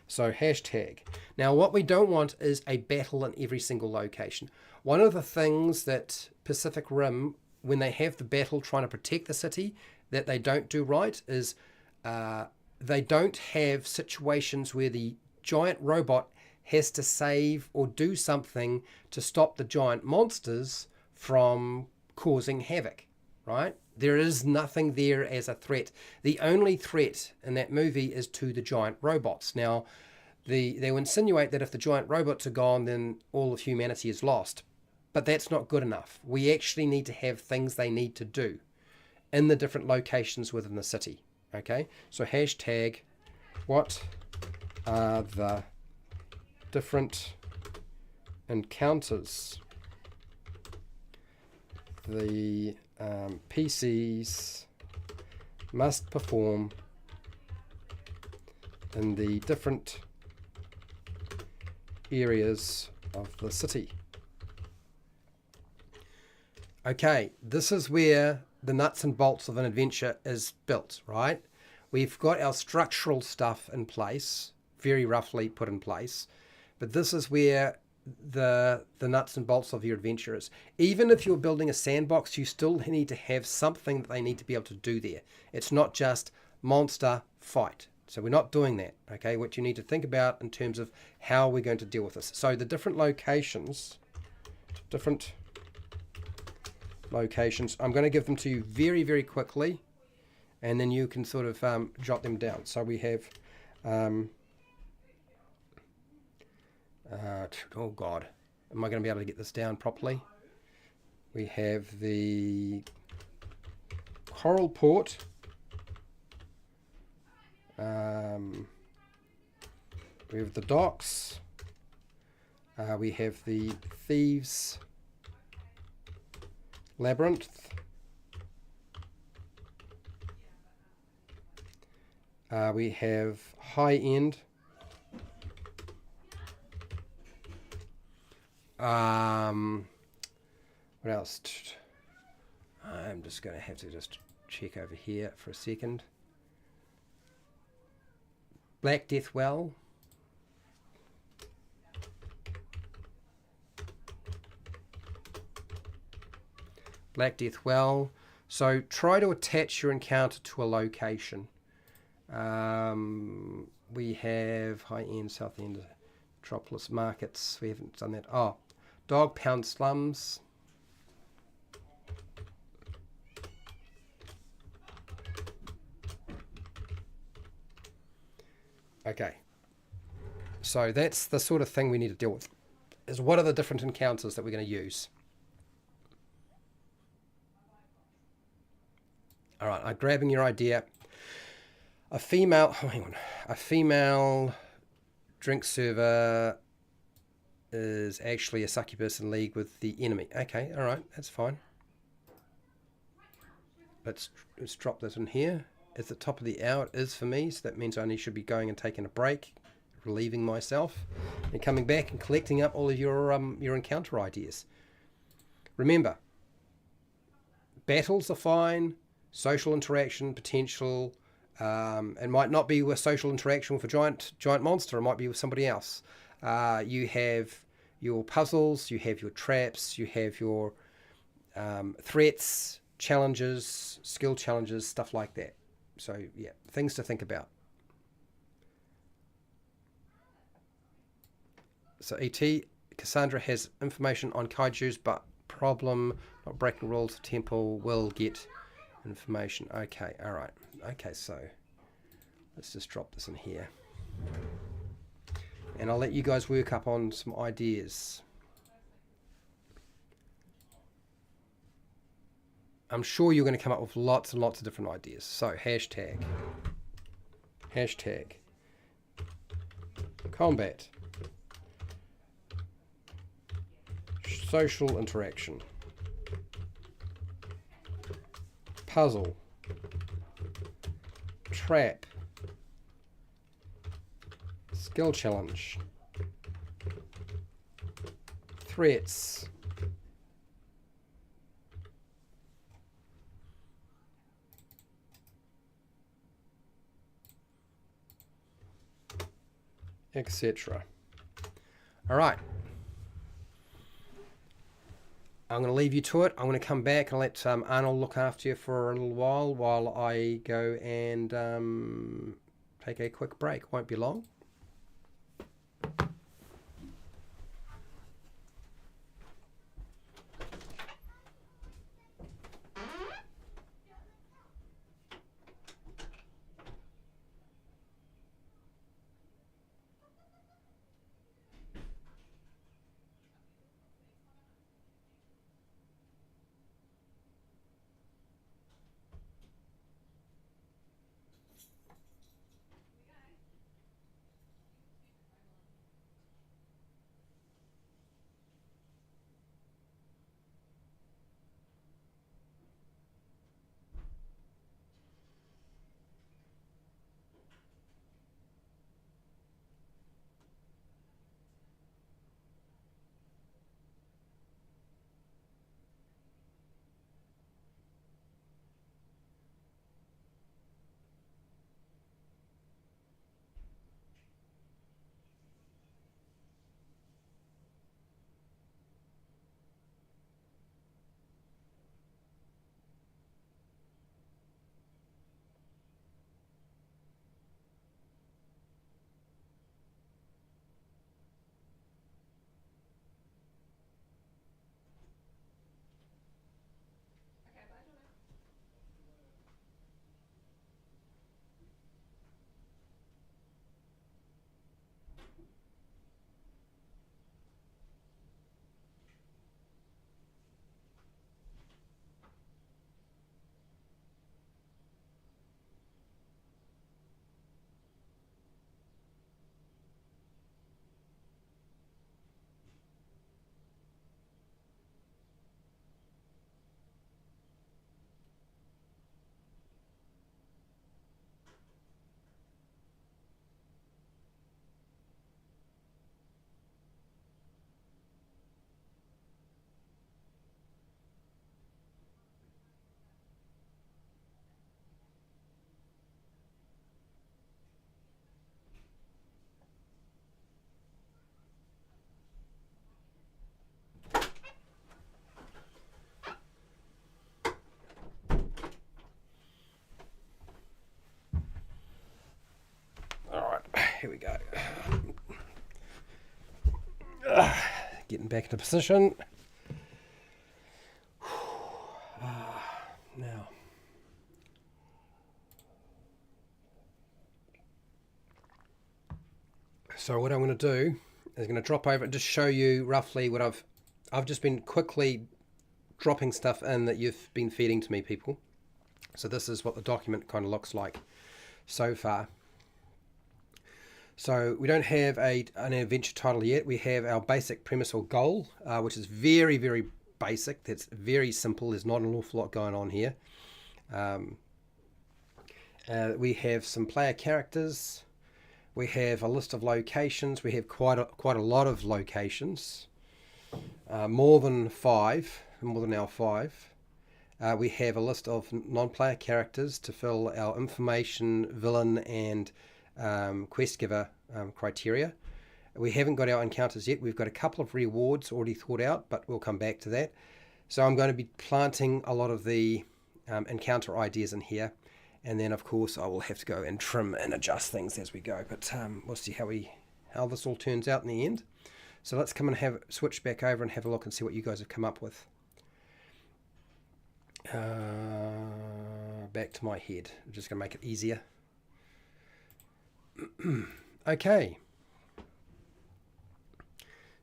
So hashtag. Now what we don't want is a battle in every single location. One of the things that Pacific Rim, when they have the battle trying to protect the city, that they don't do right is they don't have situations where the giant robot has to save or do something to stop the giant monsters from causing havoc, right? There is nothing there as a threat. The only threat in that movie is to the giant robots. Now, they will insinuate that if the giant robots are gone, then all of humanity is lost. But that's not good enough. We actually need to have things they need to do in the different locations within the city. Okay? So hashtag, what are the different encounters the PCs must perform in the different areas of the city. Okay, this is where the nuts and bolts of an adventure is built, right? We've got our structural stuff in place, very roughly put in place, but this is where the nuts and bolts of your adventure is. Even if you're building a sandbox, you still need to have something that they need to be able to do there. It's not just monster fight. So we're not doing that, okay? What you need to think about in terms of how we're going to deal with this. So the different locations, I'm going to give them to you very, very quickly, and then you can sort of jot them down. So we have, oh God, am I going to be able to get this down properly? We have the Coral Port. We have the docks. We have the Thieves Labyrinth. We have High End. What else? I'm just going to have to just check over here for a second. Black Death Well. Black Death Well. So try to attach your encounter to a location. We have High End, South End, Metropolis Markets. We haven't done that. Oh, Dog Pound Slums. Okay. So that's the sort of thing we need to deal with. Is what are the different encounters that we're going to use? All right, I'm grabbing your idea. A female, oh, hang on, a female drink server is actually a succubus in league with the enemy. Okay, all right, that's fine. Let's drop this in here. At the top of the hour it is for me, so that means I only should be going and taking a break, relieving myself, and coming back and collecting up all of your encounter ideas. Remember, battles are fine, social interaction, potential. It might not be with social interaction with a giant monster. It might be with somebody else. You have your puzzles, you have your traps, you have your threats, challenges, skill challenges, stuff like that. So yeah, things to think about. So ET, Cassandra has information on kaijus, but problem, not breaking rules of temple, will get information. Okay, all right. Okay, so let's just drop this in here. And I'll let you guys work up on some ideas. I'm sure you're going to come up with lots and lots of different ideas. So hashtag combat, social interaction, puzzle, trap, skill challenge, threats, etc. All right. I'm going to leave you to it. I'm going to come back and let Arnold look after you for a little while I go and take a quick break. Won't be long. Here we go. Getting back into position. Now. So what I'm going to do is going to drop over and just show you roughly what I've just been quickly dropping stuff in that you've been feeding to me, people. So this is what the document kind of looks like. so far. So we don't have an adventure title yet. We have our basic premise or goal, which is very, very basic. That's very simple. There's not an awful lot going on here. We have some player characters. We have a list of locations. We have quite a lot of locations, more than our 5. We have a list of non-player characters to fill our information, villain, and quest giver criteria. We haven't got our encounters yet. We've got a couple of rewards already thought out, but we'll come back to that. So I'm going to be planting a lot of the encounter ideas in here, and then of course I will have to go and trim and adjust things as we go. But we'll see how this all turns out in the end. So let's come and switch back over and have a look and see what you guys have come up with. Back to my head. I'm just going to make it easier. Okay.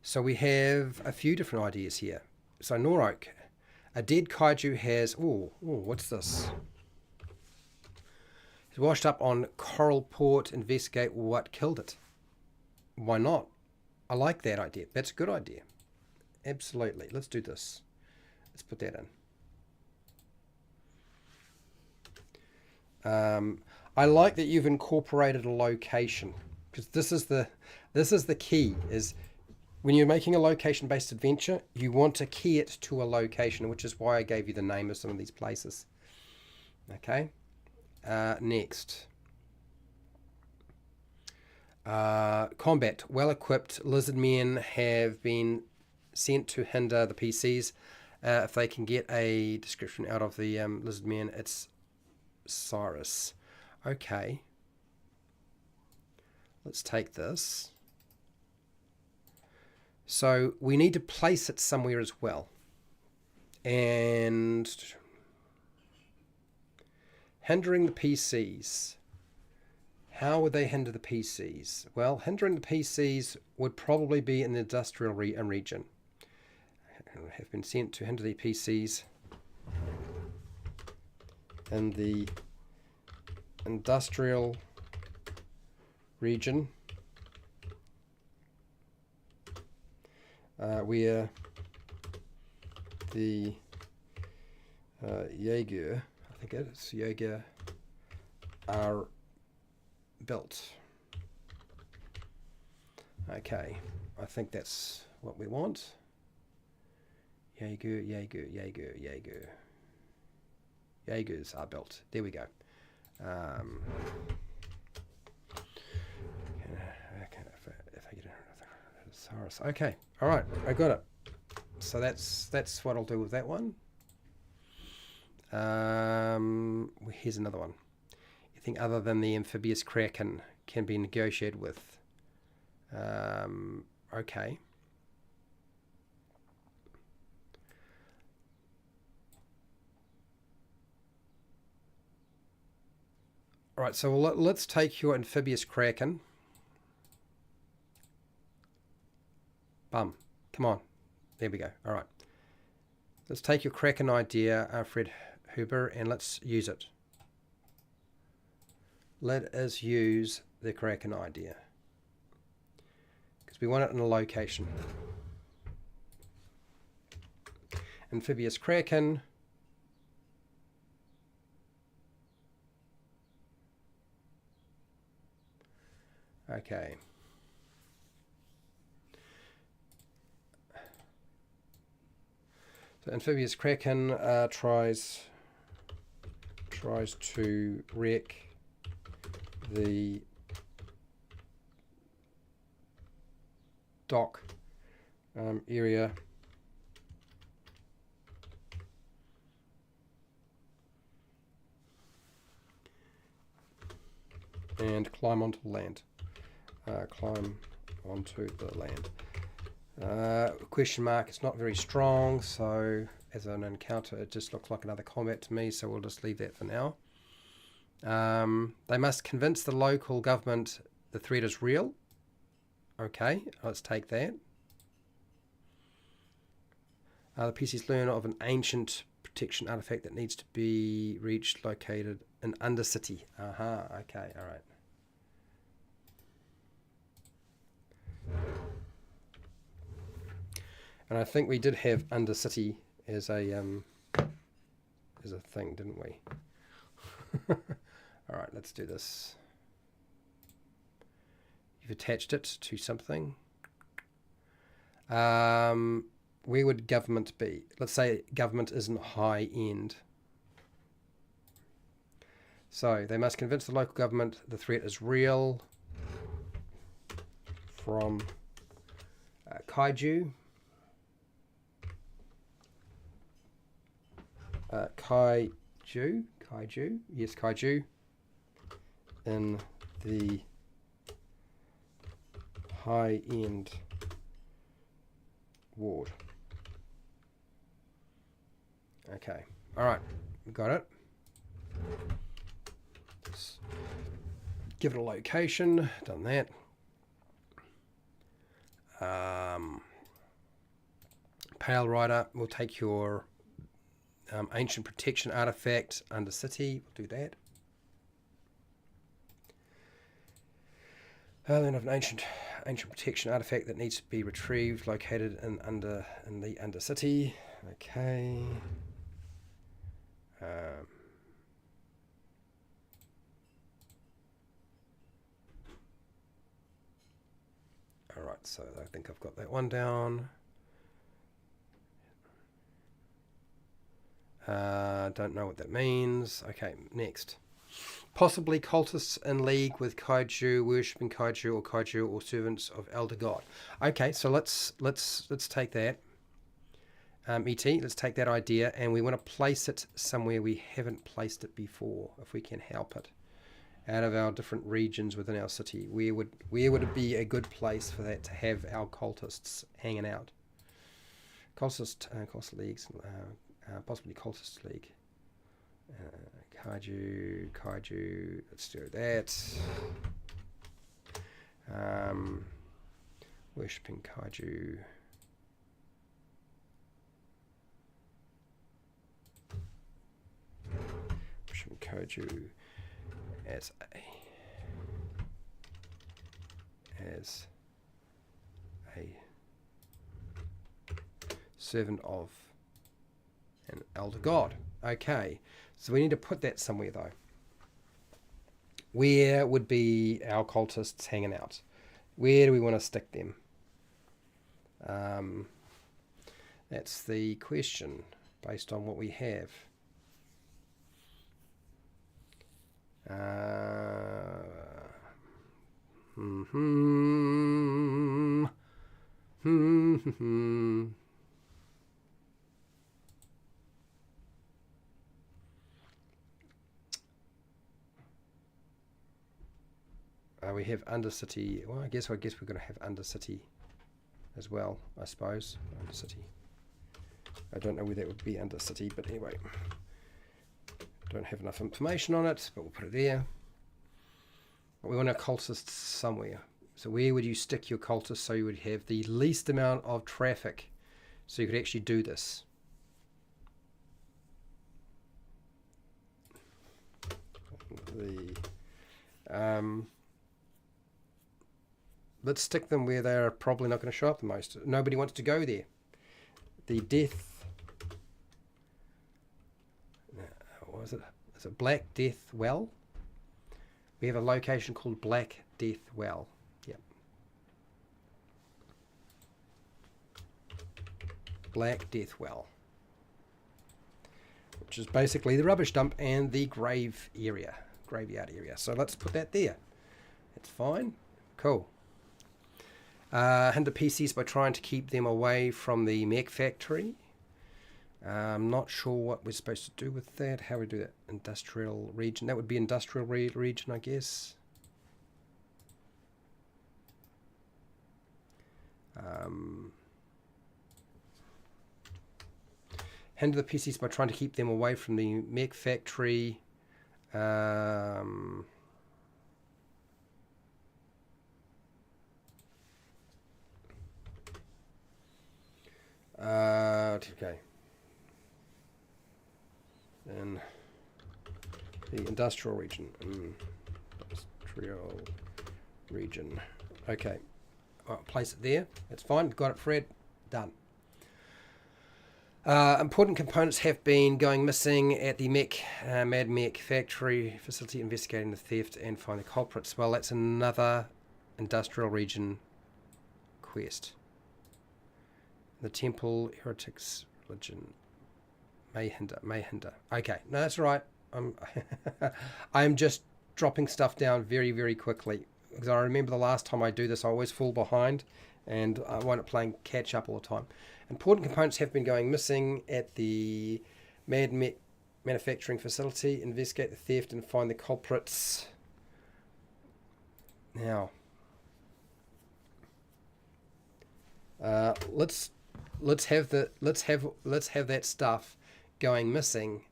So we have a few different ideas here. So Norok, a dead kaiju has... Oh, what's this? It's washed up on Coral Port. Investigate what killed it. Why not? I like that idea. That's a good idea. Absolutely. Let's do this. Let's put that in. I like that you've incorporated a location, because this is the key. Is when you're making a location-based adventure, you want to key it to a location, which is why I gave you the name of some of these places. Okay. Next. Combat. Well-equipped lizard men have been sent to hinder the PCs. If they can get a description out of the lizard men, it's Cyrus. Okay. Let's take this. So we need to place it somewhere as well. And hindering the PCs. How would they hinder the PCs? Well, hindering the PCs would probably be in the industrial region. Have been sent to hinder the PCs in the industrial region, where the JAEGER, I think it's JAEGER, are built. Okay, I think that's what we want. JAEGER. JAEGERs are built. There we go. Okay, all right, I got it. So that's what I'll do with that one. Here's another one. Anything other than the amphibious kraken can be negotiated with. Okay. All right, so let's take your amphibious kraken. Bum. Come on. There we go. All right. Let's take your kraken idea, Fred Huber, and let's use it. Let us use the kraken idea, because we want it in a location. Amphibious kraken. Okay. So amphibious kraken tries to wreck the dock area and climb onto the land. Climb onto the land. Question mark, it's not very strong, so as an encounter it just looks like another combat to me, so we'll just leave that for now. They must convince the local government the threat is real. Okay, let's take that. The PCs learn of an ancient protection artifact that needs to be reached, located An undercity. Okay, all right. And I think we did have undercity as a thing, didn't we? All right, let's do this. You've attached it to something. Where would government be? Let's say government isn't high end. So they must convince the local government the threat is real from KAIJU. KAIJU, yes, KAIJU in the high-end ward. Okay, all right, got it. Let's give it a location, done that. Pale Rider, we'll take your ancient protection artifact under city. We'll do that. Then of an ancient protection artifact that needs to be retrieved, located in the undercity. Okay. All right, so I think I've got that one down. Don't know what that means. Okay, next. Possibly cultists in league with KAIJU, worshipping KAIJU or servants of Elder God. Okay, so let's take that. Let's take that idea, and we want to place it somewhere we haven't placed it before, if we can help it. Out of our different regions within our city, where would it be a good place for that to have our cultists hanging out? Cultist leagues, possibly cultist league. KAIJU, let's do that. Worshipping KAIJU. Worshipping KAIJU as a servant of an elder god. Okay, so we need to put that somewhere though. Where would be our cultists hanging out? Where do we want to stick them? That's the question based on what we have. We have undercity. Well, I guess we're going to have undercity as well, I suppose. Undercity. I don't know where that would be undercity, but anyway. Don't have enough information on it, but we'll put it there. But we want our cultists somewhere. So where would you stick your cultists so you would have the least amount of traffic so you could actually do this? Let's stick them where they're probably not going to show up the most. Nobody wants to go there. The death... What is it? Is it Black Death Well? We have a location called Black Death Well. Yep. Black Death Well. Which is basically the rubbish dump and the graveyard area. So let's put that there. It's fine. Cool. Hinder PCs by trying to keep them away from the mech factory. I'm not sure what we're supposed to do with that. How we do that? Industrial region. That would be industrial region, I guess. Hinder the PCs by trying to keep them away from the mech factory. Okay. Then The industrial region. Industrial region. Okay. I'll place it there. That's fine. Got it, Fred. Done. Important components have been going missing at the Mad Mech factory facility, investigating the theft and find the culprits. Well, that's another industrial region quest. The temple, heretics, religion, may hinder. Okay, no, that's all right. I'm just dropping stuff down very, very quickly, because I remember the last time I do this, I always fall behind, and I wind up playing catch up all the time. Important components have been going missing at the Mad Mech manufacturing facility. Investigate the theft and find the culprits. Now, let's have that stuff going missing.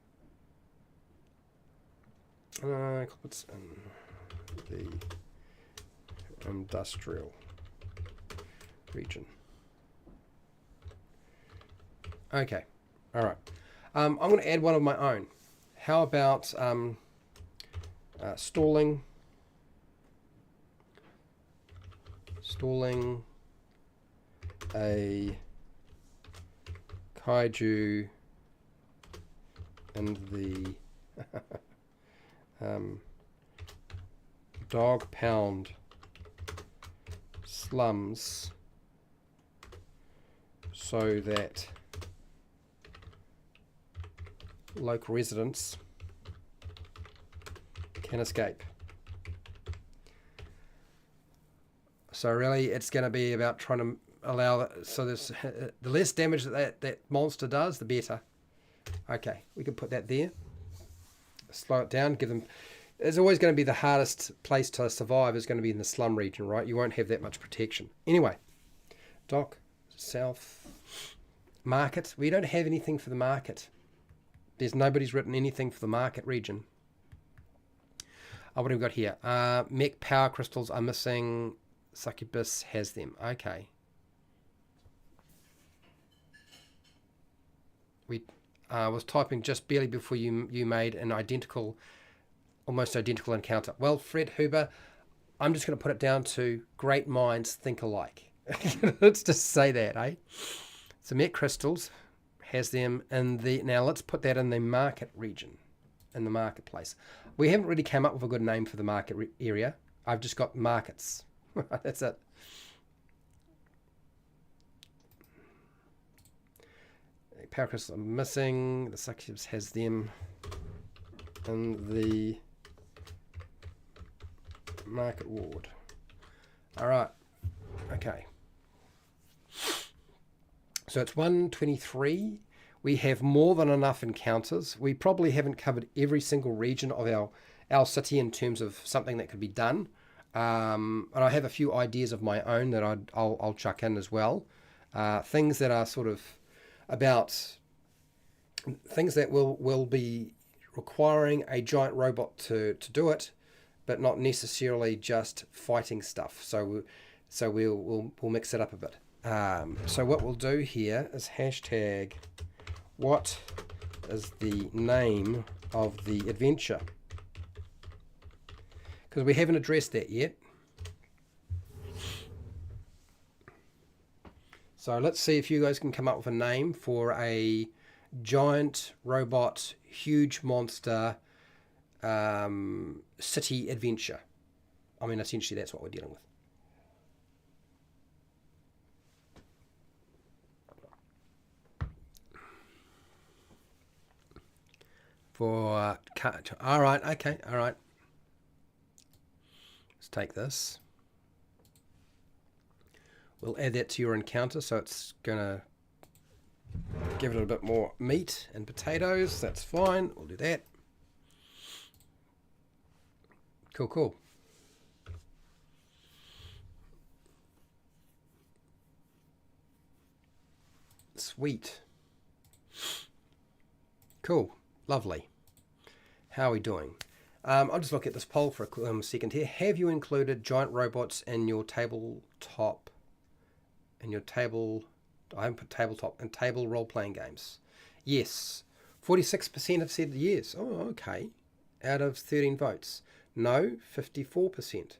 Culprits in the industrial region. Okay, all right. I'm going to add one of my own. How about stalling a kaiju in the dog pound slums so that local residents can escape. So really it's going to be about trying to allow, so there's the less damage that monster does, the better. Okay, we can put that there. Slow it down, give them, there's always going to be the hardest place to survive is going to be in the slum region, right? You won't have that much protection. Anyway, dock, south, market. We don't have anything for the market. Nobody's written anything for the market region. Oh, what have we got here? Mech power crystals are missing. Succubus has them. Okay. We was typing just barely before you made an almost identical encounter. Well, Fred Huber, I'm just going to put it down to great minds think alike. Let's just say that, eh? So mech crystals has them in the, now let's put that in the market region, in the marketplace. We haven't really come up with a good name for the market area. I've just got markets. That's it. Power crystals are missing. The succubus has them in the market ward. All right. Okay. So it's 123. We have more than enough encounters. We probably haven't covered every single region of our city in terms of something that could be done. And I have a few ideas of my own that I'll chuck in as well. Things that are sort of about things that will be requiring a giant robot to do it, but not necessarily just fighting stuff. So we'll mix it up a bit. So what we'll do here is hashtag what is the name of the adventure, because we haven't addressed that yet. So let's see if you guys can come up with a name for a giant robot, huge monster city adventure. I mean, essentially that's what we're dealing with. For all right, okay, all right. Let's take this. We'll add that to your encounter, so it's gonna give it a bit more meat and potatoes. That's fine. We'll do that. Cool, cool. Sweet. Cool. Lovely. How are we doing? I'll just look at this poll for a second here. Have you included giant robots in your tabletop? In your table, I haven't put tabletop, and table role-playing games. Yes. 46% have said yes. Oh, okay. out of 13 votes. No, 54%.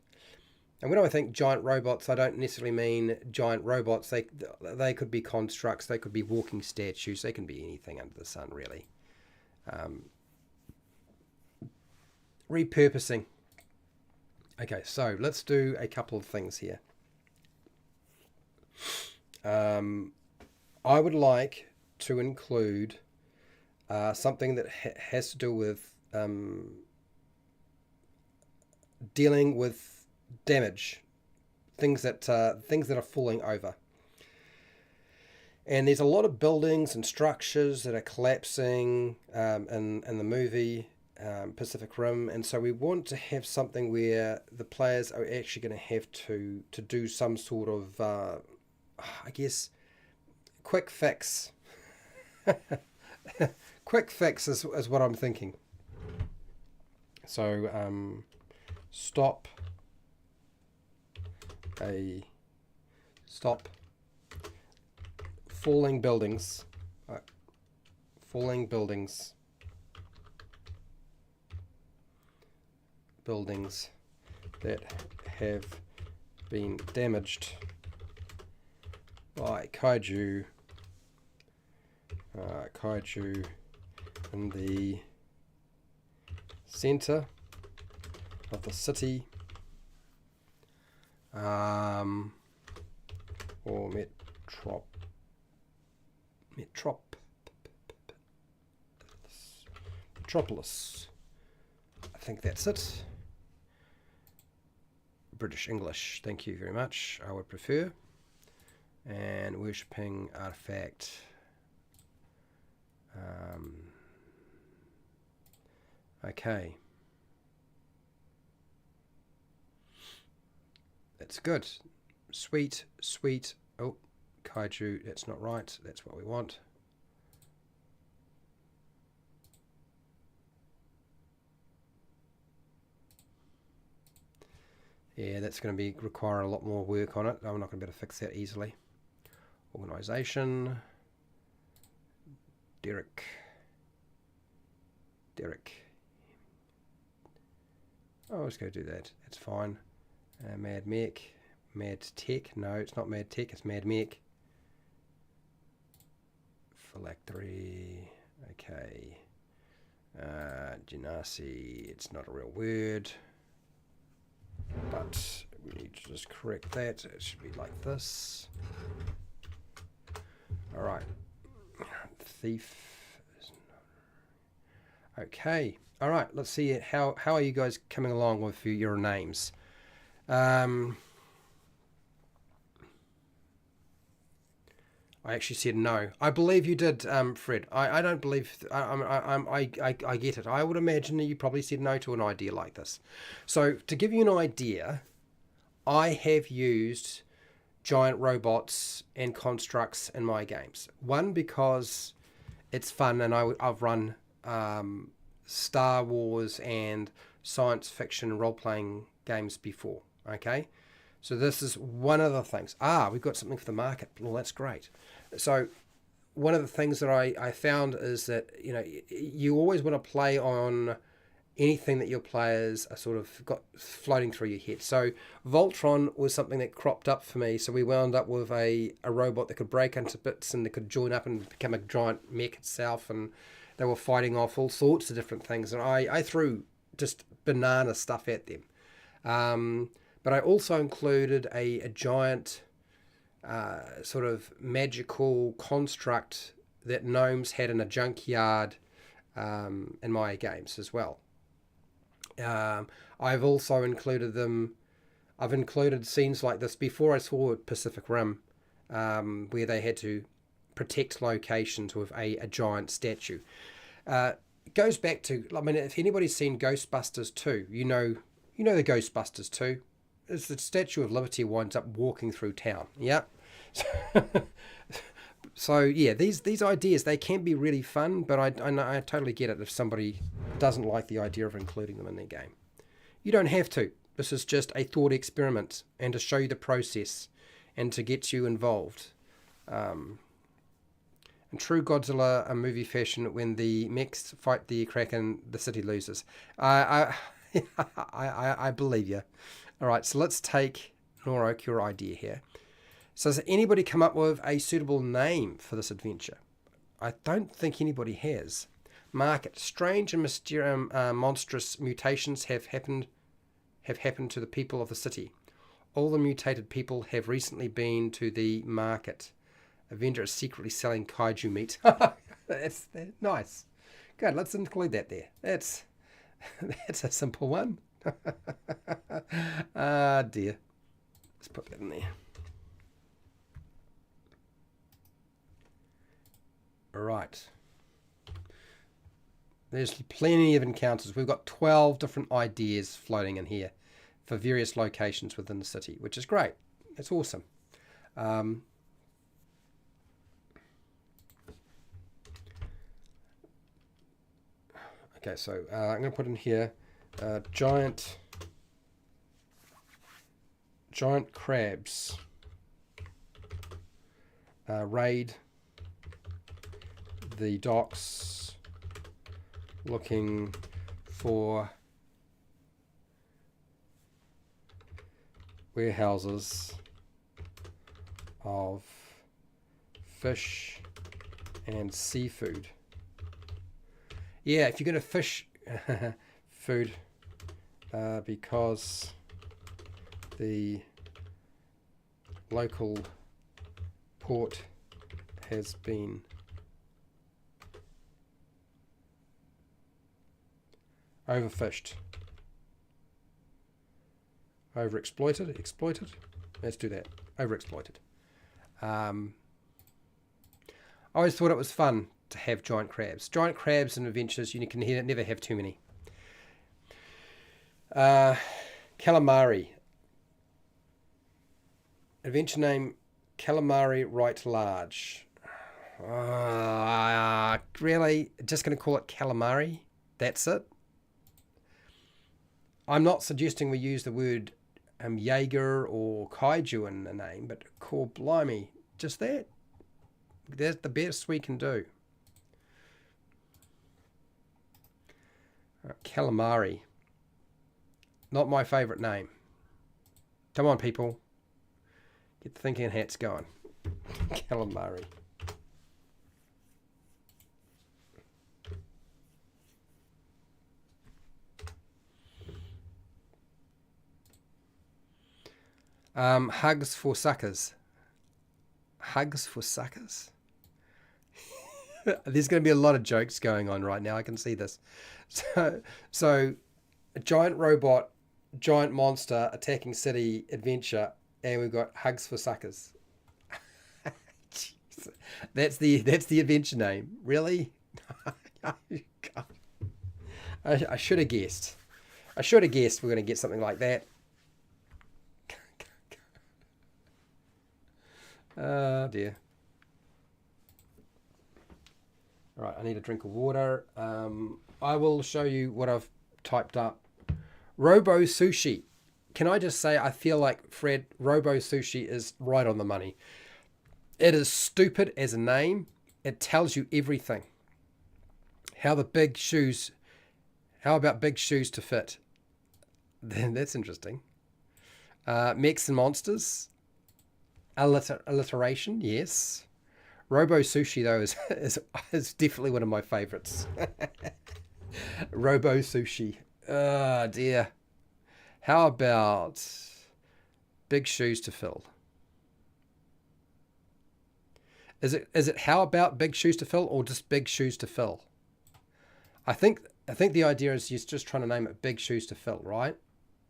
And when I think giant robots, I don't necessarily mean giant robots. They could be constructs, they could be walking statues, they can be anything under the sun, really. Repurposing. Okay, so let's do a couple of things here. I would like to include something that has to do with dealing with damage, things that are falling over. And there's a lot of buildings and structures that are collapsing in the movie Pacific Rim, and so we want to have something where the players are actually going to have to do some sort of, I guess, quick fix. Quick fix is what I'm thinking. So stop falling buildings. Falling buildings. Buildings that have been damaged by kaiju. Kaiju in the center of the city, or metropolis. I think that's it. British English, thank you very much. I would prefer. And worshipping artifact. Okay. That's good. Sweet. Oh, kaiju, that's not right. That's what we want. Yeah, that's going to require a lot more work on it. I'm not going to be able to fix that easily. Organisation. Derek. Oh, let's go do that. That's fine. Mad Mech. Mad Tech. No, it's not Mad Tech. It's Mad Mech. Phylactery. Okay. Genasi. It's not a real word. But we need to just correct that. It should be like this. Alright. Thief. Okay. Alright, let's see how are you guys coming along with your names. I actually said no. I believe you did, Fred. I don't believe. I get it. I would imagine that you probably said no to an idea like this. So to give you an idea, I have used giant robots and constructs in my games. One, because it's fun, and I've run Star Wars and science fiction role-playing games before. Okay, so this is one of the things. We've got something for the market. Well, that's great. So one of the things that I found is that, you know, you always want to play on anything that your players are sort of got floating through your head. So Voltron was something that cropped up for me. So we wound up with a robot that could break into bits and that could join up and become a giant mech itself, and they were fighting off all sorts of different things. And I threw just banana stuff at them. But I also included a giant sort of magical construct that gnomes had in a junkyard in my games as well. I've also included them. I've included scenes like this before I saw Pacific Rim, where they had to protect locations with a giant statue. It goes back to, I mean, if anybody's seen Ghostbusters 2, you know the Ghostbusters 2. It's the Statue of Liberty winds up walking through town. Yeah. So yeah, these ideas, they can be really fun, but I totally get it if somebody doesn't like the idea of including them in their game. You don't have to. This is just a thought experiment and to show you the process and to get you involved. In true Godzilla a movie fashion, when the mechs fight the Kraken, the city loses. I believe you. All right, so let's take, Norok, your idea here. So has anybody come up with a suitable name for this adventure? I don't think anybody has. Market. Strange and mysterious, monstrous mutations have happened to the people of the city. All the mutated people have recently been to the market. A vendor is secretly selling kaiju meat. That's nice. Good, let's include that there. That's a simple one. Ah, dear. Let's put that in there. All right. There's plenty of encounters. We've got 12 different ideas floating in here for various locations within the city, which is great. It's awesome. Okay, so I'm going to put in here giant crabs raid the docks looking for warehouses of fish and seafood. Yeah, if you're going to fish food, because the local port has been overfished, exploited. Let's do that. Overexploited. I always thought it was fun to have giant crabs. Giant crabs in adventures, you can never have too many. Calamari. Adventure name, Calamari Right Large. Really? Just going to call it Calamari? That's it? I'm not suggesting we use the word JAEGER or KAIJU in the name, but call blimey, just that? That's the best we can do. Calamari. Not my favourite name. Come on, people. Get the thinking hats going. Calamari. Hugs for suckers. Hugs for suckers? There's going to be a lot of jokes going on right now. I can see this. So a giant robot, giant monster attacking city adventure, and we've got hugs for suckers. That's the adventure name. Really? I should have guessed. I should have guessed we're going to get something like that. Oh dear. All right, I need a drink of water. I will show you what I've typed up. Robo Sushi. Can I just say, I feel like, Fred, Robo Sushi is right on the money. It is stupid as a name. It tells you everything. How about big shoes to fit? That's interesting. Mechs and monsters. Alliteration, yes. Robo Sushi, though, is definitely one of my favorites. Robo Sushi. Oh, dear. How about big shoes to fill? Is it how about big shoes to fill, or just big shoes to fill? I think the idea is you're just trying to name it big shoes to fill, right?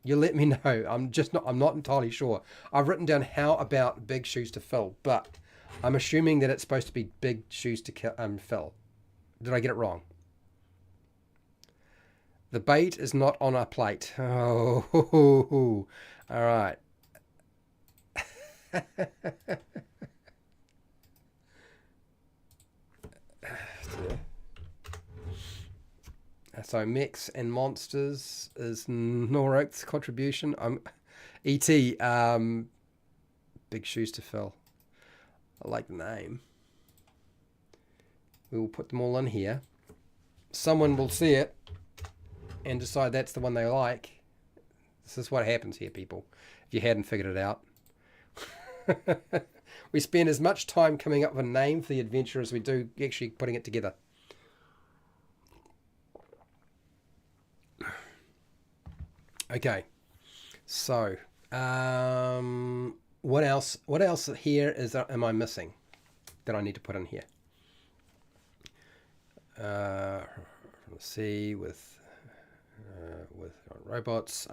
You let me know. I'm not entirely sure. I've written down how about big shoes to fill, but I'm assuming that it's supposed to be big shoes to fill. Did I get it wrong? The bait is not on a plate. Oh, all right. So mechs and monsters is Norok's contribution. E.T. Big shoes to fill. I like the name. We will put them all in here. Someone will see it and decide that's the one they like. This is what happens here, people, if you hadn't figured it out. We spend as much time coming up with a name for the adventure as we do actually putting it together. Okay, so what else here am I missing that I need to put in here? Let's see, with robots,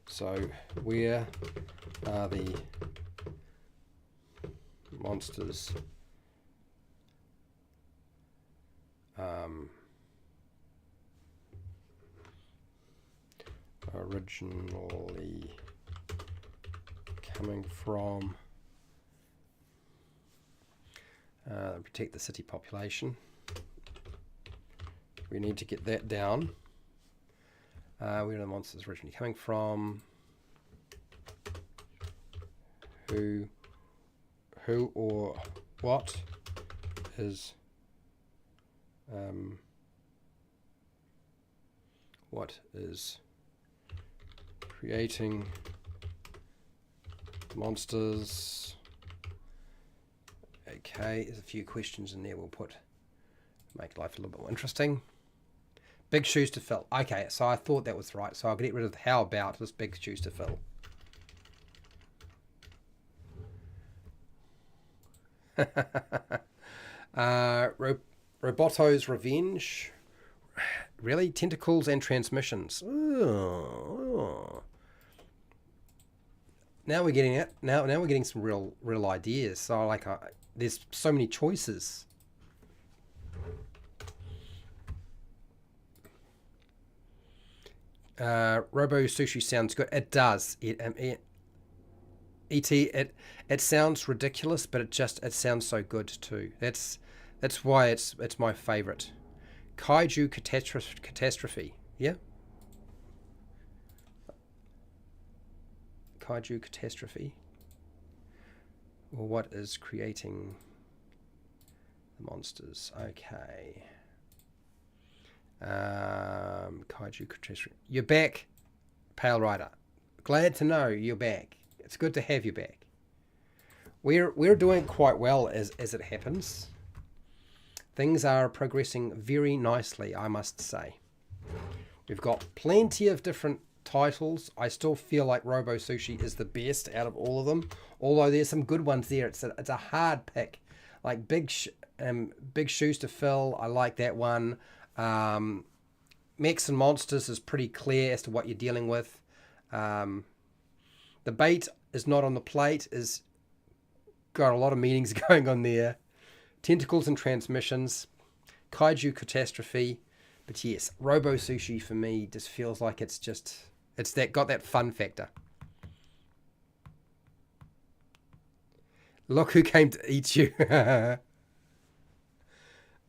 so where are the monsters originally coming from? Protect the city population. We need to get that down. Where are the monsters originally coming from? Who or what is creating monsters? Okay, there's a few questions in there we'll put, make life a little bit more interesting. Big shoes to fill. Okay, so I thought that was right. So I'll get rid of the how about this big shoes to fill. Roboto's Revenge. Really? Tentacles and transmissions. Ooh. Now we're getting it. Now we're getting some real ideas. So like, there's so many choices. Robo Sushi sounds good. It does. It sounds ridiculous, but it sounds so good too. That's why it's my favorite. Kaiju catastrophe. Yeah. Kaiju catastrophe. Or what is creating the monsters? Okay. Kaiju catastrophe. You're back, Pale Rider. Glad to know you're back. It's good to have you back. We're doing quite well as it happens. Things are progressing very nicely, I must say. We've got plenty of different titles. I still feel like Robo Sushi is the best out of all of them, although there's some good ones there. It's a hard pick. Like Big Shoes to Fill, I like that one. Mechs and Monsters is pretty clear as to what you're dealing with. The bait is not on the plate is got a lot of meanings going on there. Tentacles and Transmissions, Kaiju Catastrophe. But yes, Robo Sushi for me just feels like it's got that fun factor. Look who came to eat you.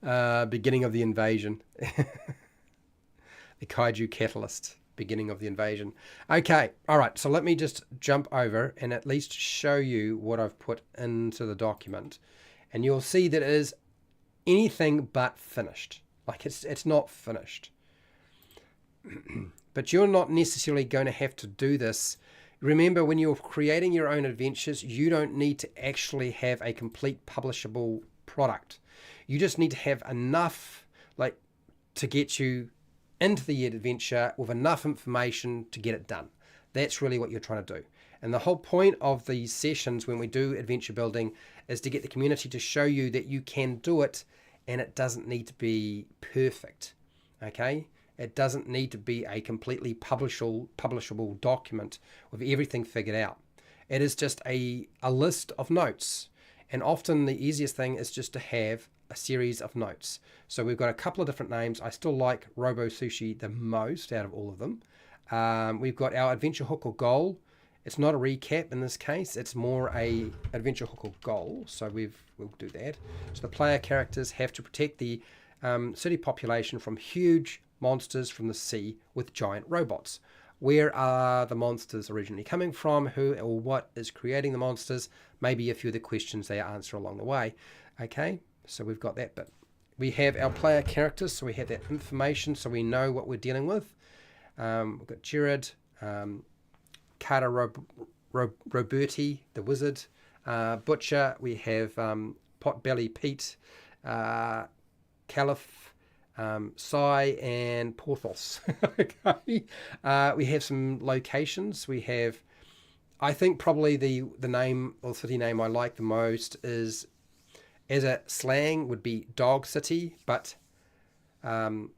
Beginning of the invasion. The Kaiju Catalyst. Beginning of the invasion. Okay, all right, so let me just jump over and at least show you what I've put into the document. And you'll see that it is anything but finished. Like it's not finished. But you're not necessarily going to have to do this. Remember, when you're creating your own adventures, you don't need to actually have a complete publishable product. You just need to have enough to get you into the adventure with enough information to get it done. That's really what you're trying to do. And the whole point of these sessions when we do adventure building is to get the community to show you that you can do it and it doesn't need to be perfect. Okay? It doesn't need to be a completely publishable document with everything figured out. It is just a list of notes. And often the easiest thing is just to have a series of notes. So we've got a couple of different names. I still like Robo Sushi the most out of all of them. We've got our adventure hook or goal. It's not a recap in this case. It's more a adventure hook or goal. So we'll do that. So the player characters have to protect the city population from huge monsters from the sea with giant robots. where are the monsters originally coming from, who or what is creating the monsters, maybe a few of the questions they answer along the way. Okay, so we've got that bit. We have our player characters, so we have that information, so we know what we're dealing with. We've got Jared, Carter Roberti, the wizard, Butcher, we have Potbelly Pete, Caliph, Sai, and Porthos. Okay. We have some locations. We have, I think probably the name or city name I like the most is, as a slang, would be Dog City, but Havros.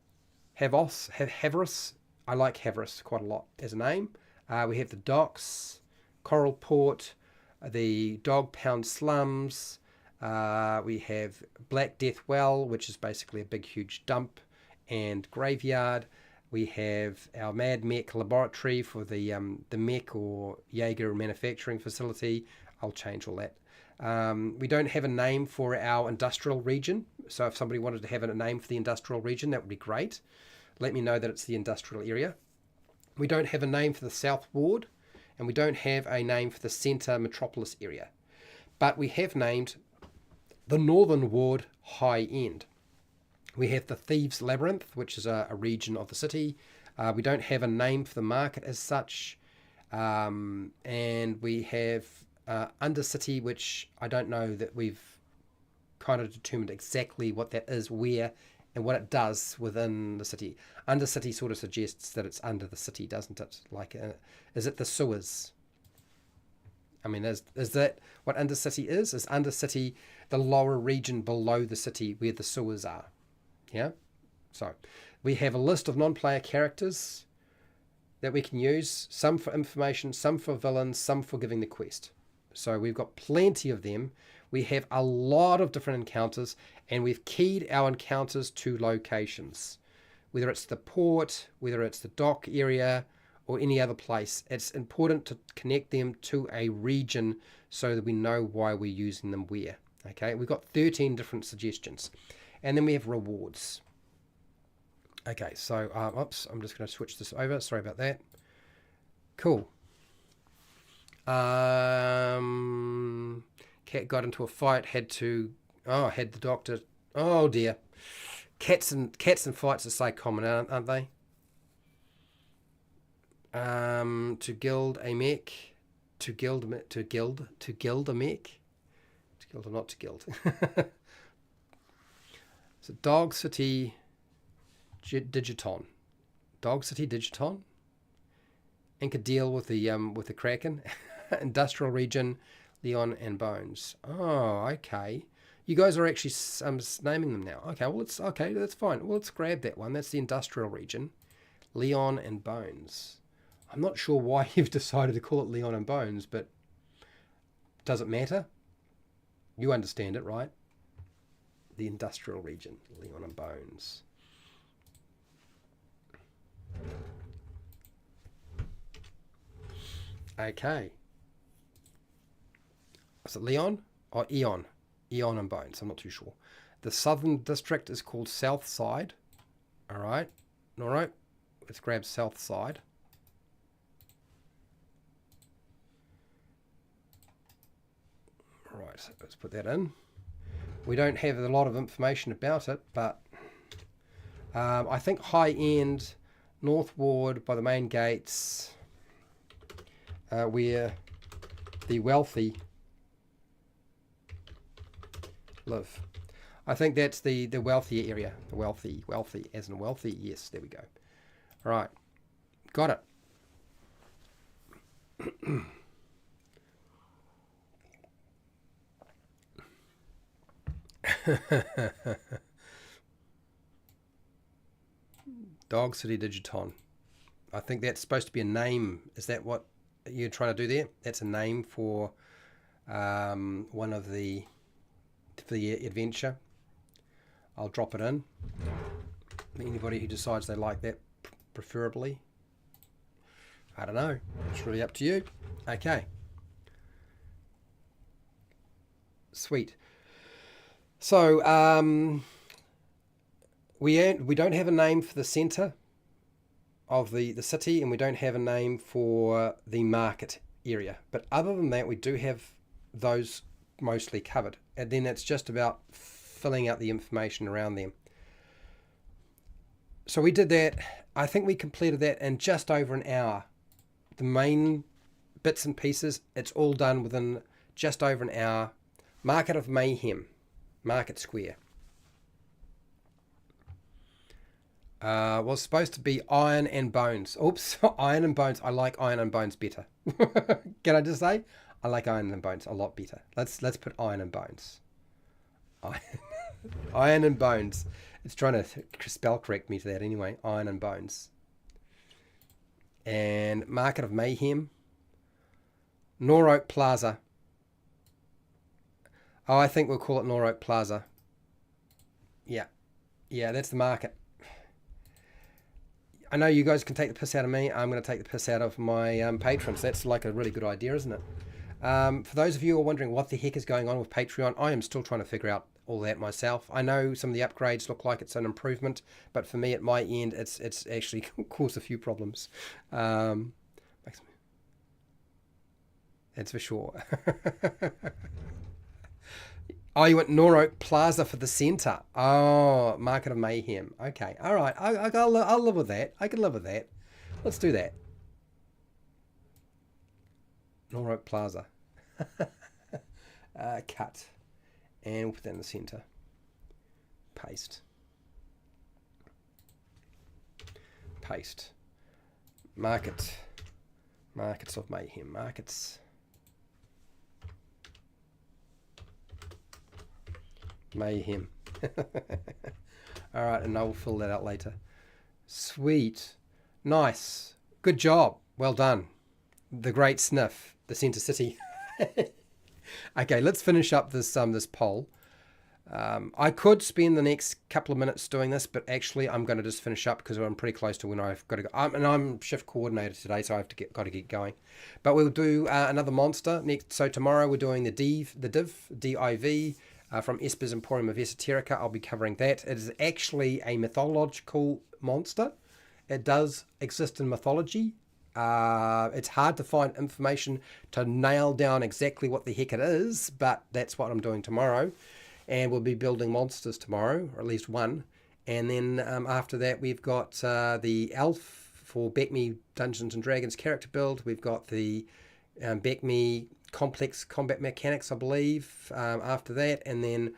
I like Havros quite a lot as a name. We have the Docks, Coral Port, the Dog Pound Slums. We have Black Death Well, which is basically a big, huge dump and graveyard. We have our Mad Mech laboratory for the mech or Jaeger manufacturing facility. I'll change all that. We don't have a name for our industrial region. So if somebody wanted to have a name for the industrial region, that would be great. Let me know that it's the industrial area. We don't have a name for the South Ward, and we don't have a name for the Centre Metropolis area. But we have named the Northern Ward High End. We have the Thieves' Labyrinth, which is a region of the city. We don't have a name for the market as such. And we have Undercity, which I don't know that we've kind of determined exactly what that is, where, and what it does within the city. Undercity sort of suggests that it's under the city, doesn't it? Like, is it the sewers? I mean, is that what Undercity is? Is Undercity the lower region below the city where the sewers are? Yeah? So, we have a list of non-player characters that we can use. Some for information, some for villains, some for giving the quest. So, we've got plenty of them. We have a lot of different encounters, and we've keyed our encounters to locations. Whether it's the port, whether it's the dock area, or any other place, it's important to connect them to a region so that we know why we're using them where. Okay, we've got 13 different suggestions. And then we have rewards. Okay, so, oops, I'm just going to switch this over. Sorry about that. Cool. Cat got into a fight, had the doctor. Oh dear. Cats and fights are so common, aren't they? To gild a mech. To gild a mech. To gild a mech. To gild or not to gild. So Dog City Digiton. Dog City Digiton. Ink a deal with the Kraken. Industrial region, Leon and Bones. Oh, okay. You guys are actually naming them now. Okay, well, that's fine. Well, let's grab that one. That's the industrial region, Leon and Bones. I'm not sure why you've decided to call it Leon and Bones, but does it matter? You understand it, right? The industrial region, Leon and Bones. Okay. Is it Leon or Eon? Eon and Bones, I'm not too sure. The southern district is called South Side. All right. Let's grab South Side. Right, so let's put that in. We don't have a lot of information about it, but I think high end, North Ward by the main gates, where the wealthy live. I think that's the wealthy area. The wealthy, as in wealthy. Yes, there we go. All right, got it. Dog City Digiton. I think that's supposed to be a name. Is that what you're trying to do there? That's a name for one of the adventure. I'll drop it in. Anybody who decides they like that preferably. I don't know. It's really up to you. Okay. Sweet. So we don't have a name for the center of the city, and we don't have a name for the market area. But other than that, we do have those mostly covered. And then it's just about filling out the information around them. So we did that. I think we completed that in just over an hour. The main bits and pieces, it's all done within just over an hour. Market of Mayhem, Market Square. Was supposed to be Iron and Bones. Oops, Iron and Bones. I like Iron and Bones better. Can I just say? I like Iron and Bones a lot better. Let's put Iron and Bones. Iron and Bones. It's trying to spell correct me to that anyway. Iron and Bones. And Market of Mayhem. Norfolk Plaza. Oh, I think we'll call it Norfolk Plaza. Yeah. Yeah, that's the market. I know you guys can take the piss out of me. I'm going to take the piss out of my patrons. That's like a really good idea, isn't it? For those of you who are wondering what the heck is going on with Patreon, I am still trying to figure out all that myself. I know some of the upgrades look like it's an improvement, but for me at my end, it's actually caused a few problems. That's for sure. Oh, you went Norfolk Plaza for the centre. Oh, Market of Mayhem. Okay, all right. I'll live with that. I can live with that. Let's do that. Norfolk Plaza. Cut. And we'll put that in the centre. Paste. Paste. Market. Markets of Mayhem. Markets. Mayhem. All right, and I will fill that out later. Sweet. Nice. Good job. Well done. The great sniff. The Centre City. Okay, let's finish up this this poll. I could spend the next couple of minutes doing this, but actually I'm going to just finish up because I'm pretty close to when I've got to go. And I'm shift coordinator today, so I've got to get going. But we'll do another monster next. So tomorrow we're doing the div, D-I-V, from Esper's Emporium of Esoterica. I'll be covering that. It is actually a mythological monster. It does exist in mythology. It's hard to find information to nail down exactly what the heck it is, but that's what I'm doing tomorrow. And we'll be building monsters tomorrow, or at least one. And then after that, we've got the elf for BECME Dungeons and Dragons character build. We've got the BECME complex combat mechanics, I believe, after that. And then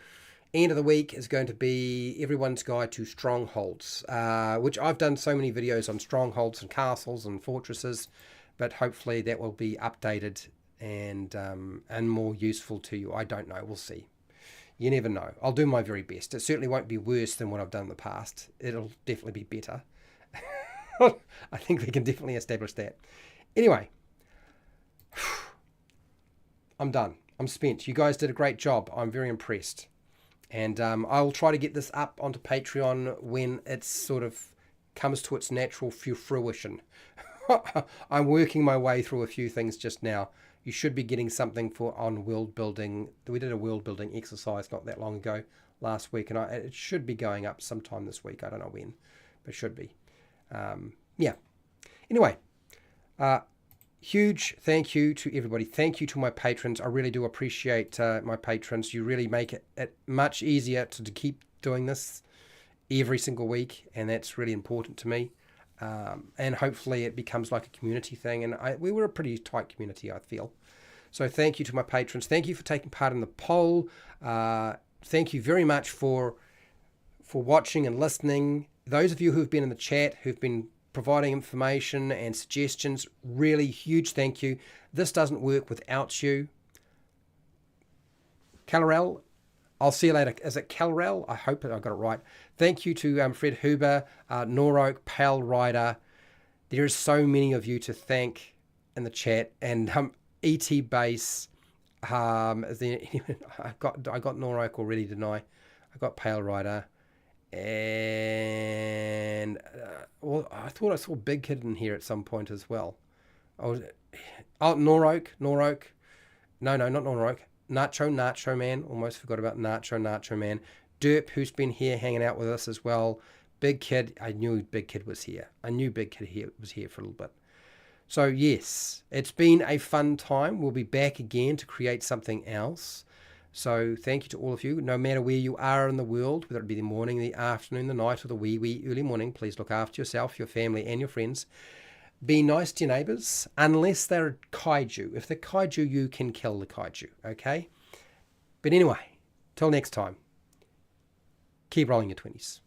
end of the week is going to be everyone's guide to strongholds, which I've done so many videos on strongholds and castles and fortresses, but hopefully that will be updated and more useful to you. I don't know. We'll see. You never know. I'll do my very best. It certainly won't be worse than what I've done in the past. It'll definitely be better. I think we can definitely establish that. Anyway, I'm done. I'm spent. You guys did a great job. I'm very impressed. And I'll try to get this up onto Patreon when it sort of comes to its natural fruition. I'm working my way through a few things just now. You should be getting something on world building. We did a world building exercise not that long ago, last week, and it should be going up sometime this week. I don't know when, but it should be. Yeah. Anyway, huge thank you to everybody. Thank you to my patrons. I really do appreciate my patrons. You really make it much easier to keep doing this every single week, and that's really important to me. And hopefully it becomes like a community thing. And we were a pretty tight community, I feel. So thank you to my patrons. Thank you for taking part in the poll. Thank you very much for watching and listening. Those of you who've been in the chat, who've been providing information and suggestions, really huge thank you. This doesn't work without you. Calorel, I'll see you later. Is it Calorel? I hope I got it right. Thank you to Fred Huber, Norok, Pale Rider. There are so many of you to thank in the chat. And ET Base. I got Norok already, didn't I? I got Pale Rider. And well, I thought I saw Big Kid in here at some point as well. Norok. No, not Norok. Nacho Man. Almost forgot about Nacho Man. Derp, who's been here hanging out with us as well. Big Kid, I knew Big Kid was here. I knew Big Kid was here for a little bit. So yes, it's been a fun time. We'll be back again to create something else. So thank you to all of you, no matter where you are in the world, whether it be the morning, the afternoon, the night, or the wee early morning. Please look after yourself, your family, and your friends. Be nice to your neighbours, unless they're kaiju. If they're kaiju, you can kill the kaiju, okay? But anyway, till next time, keep rolling your 20s.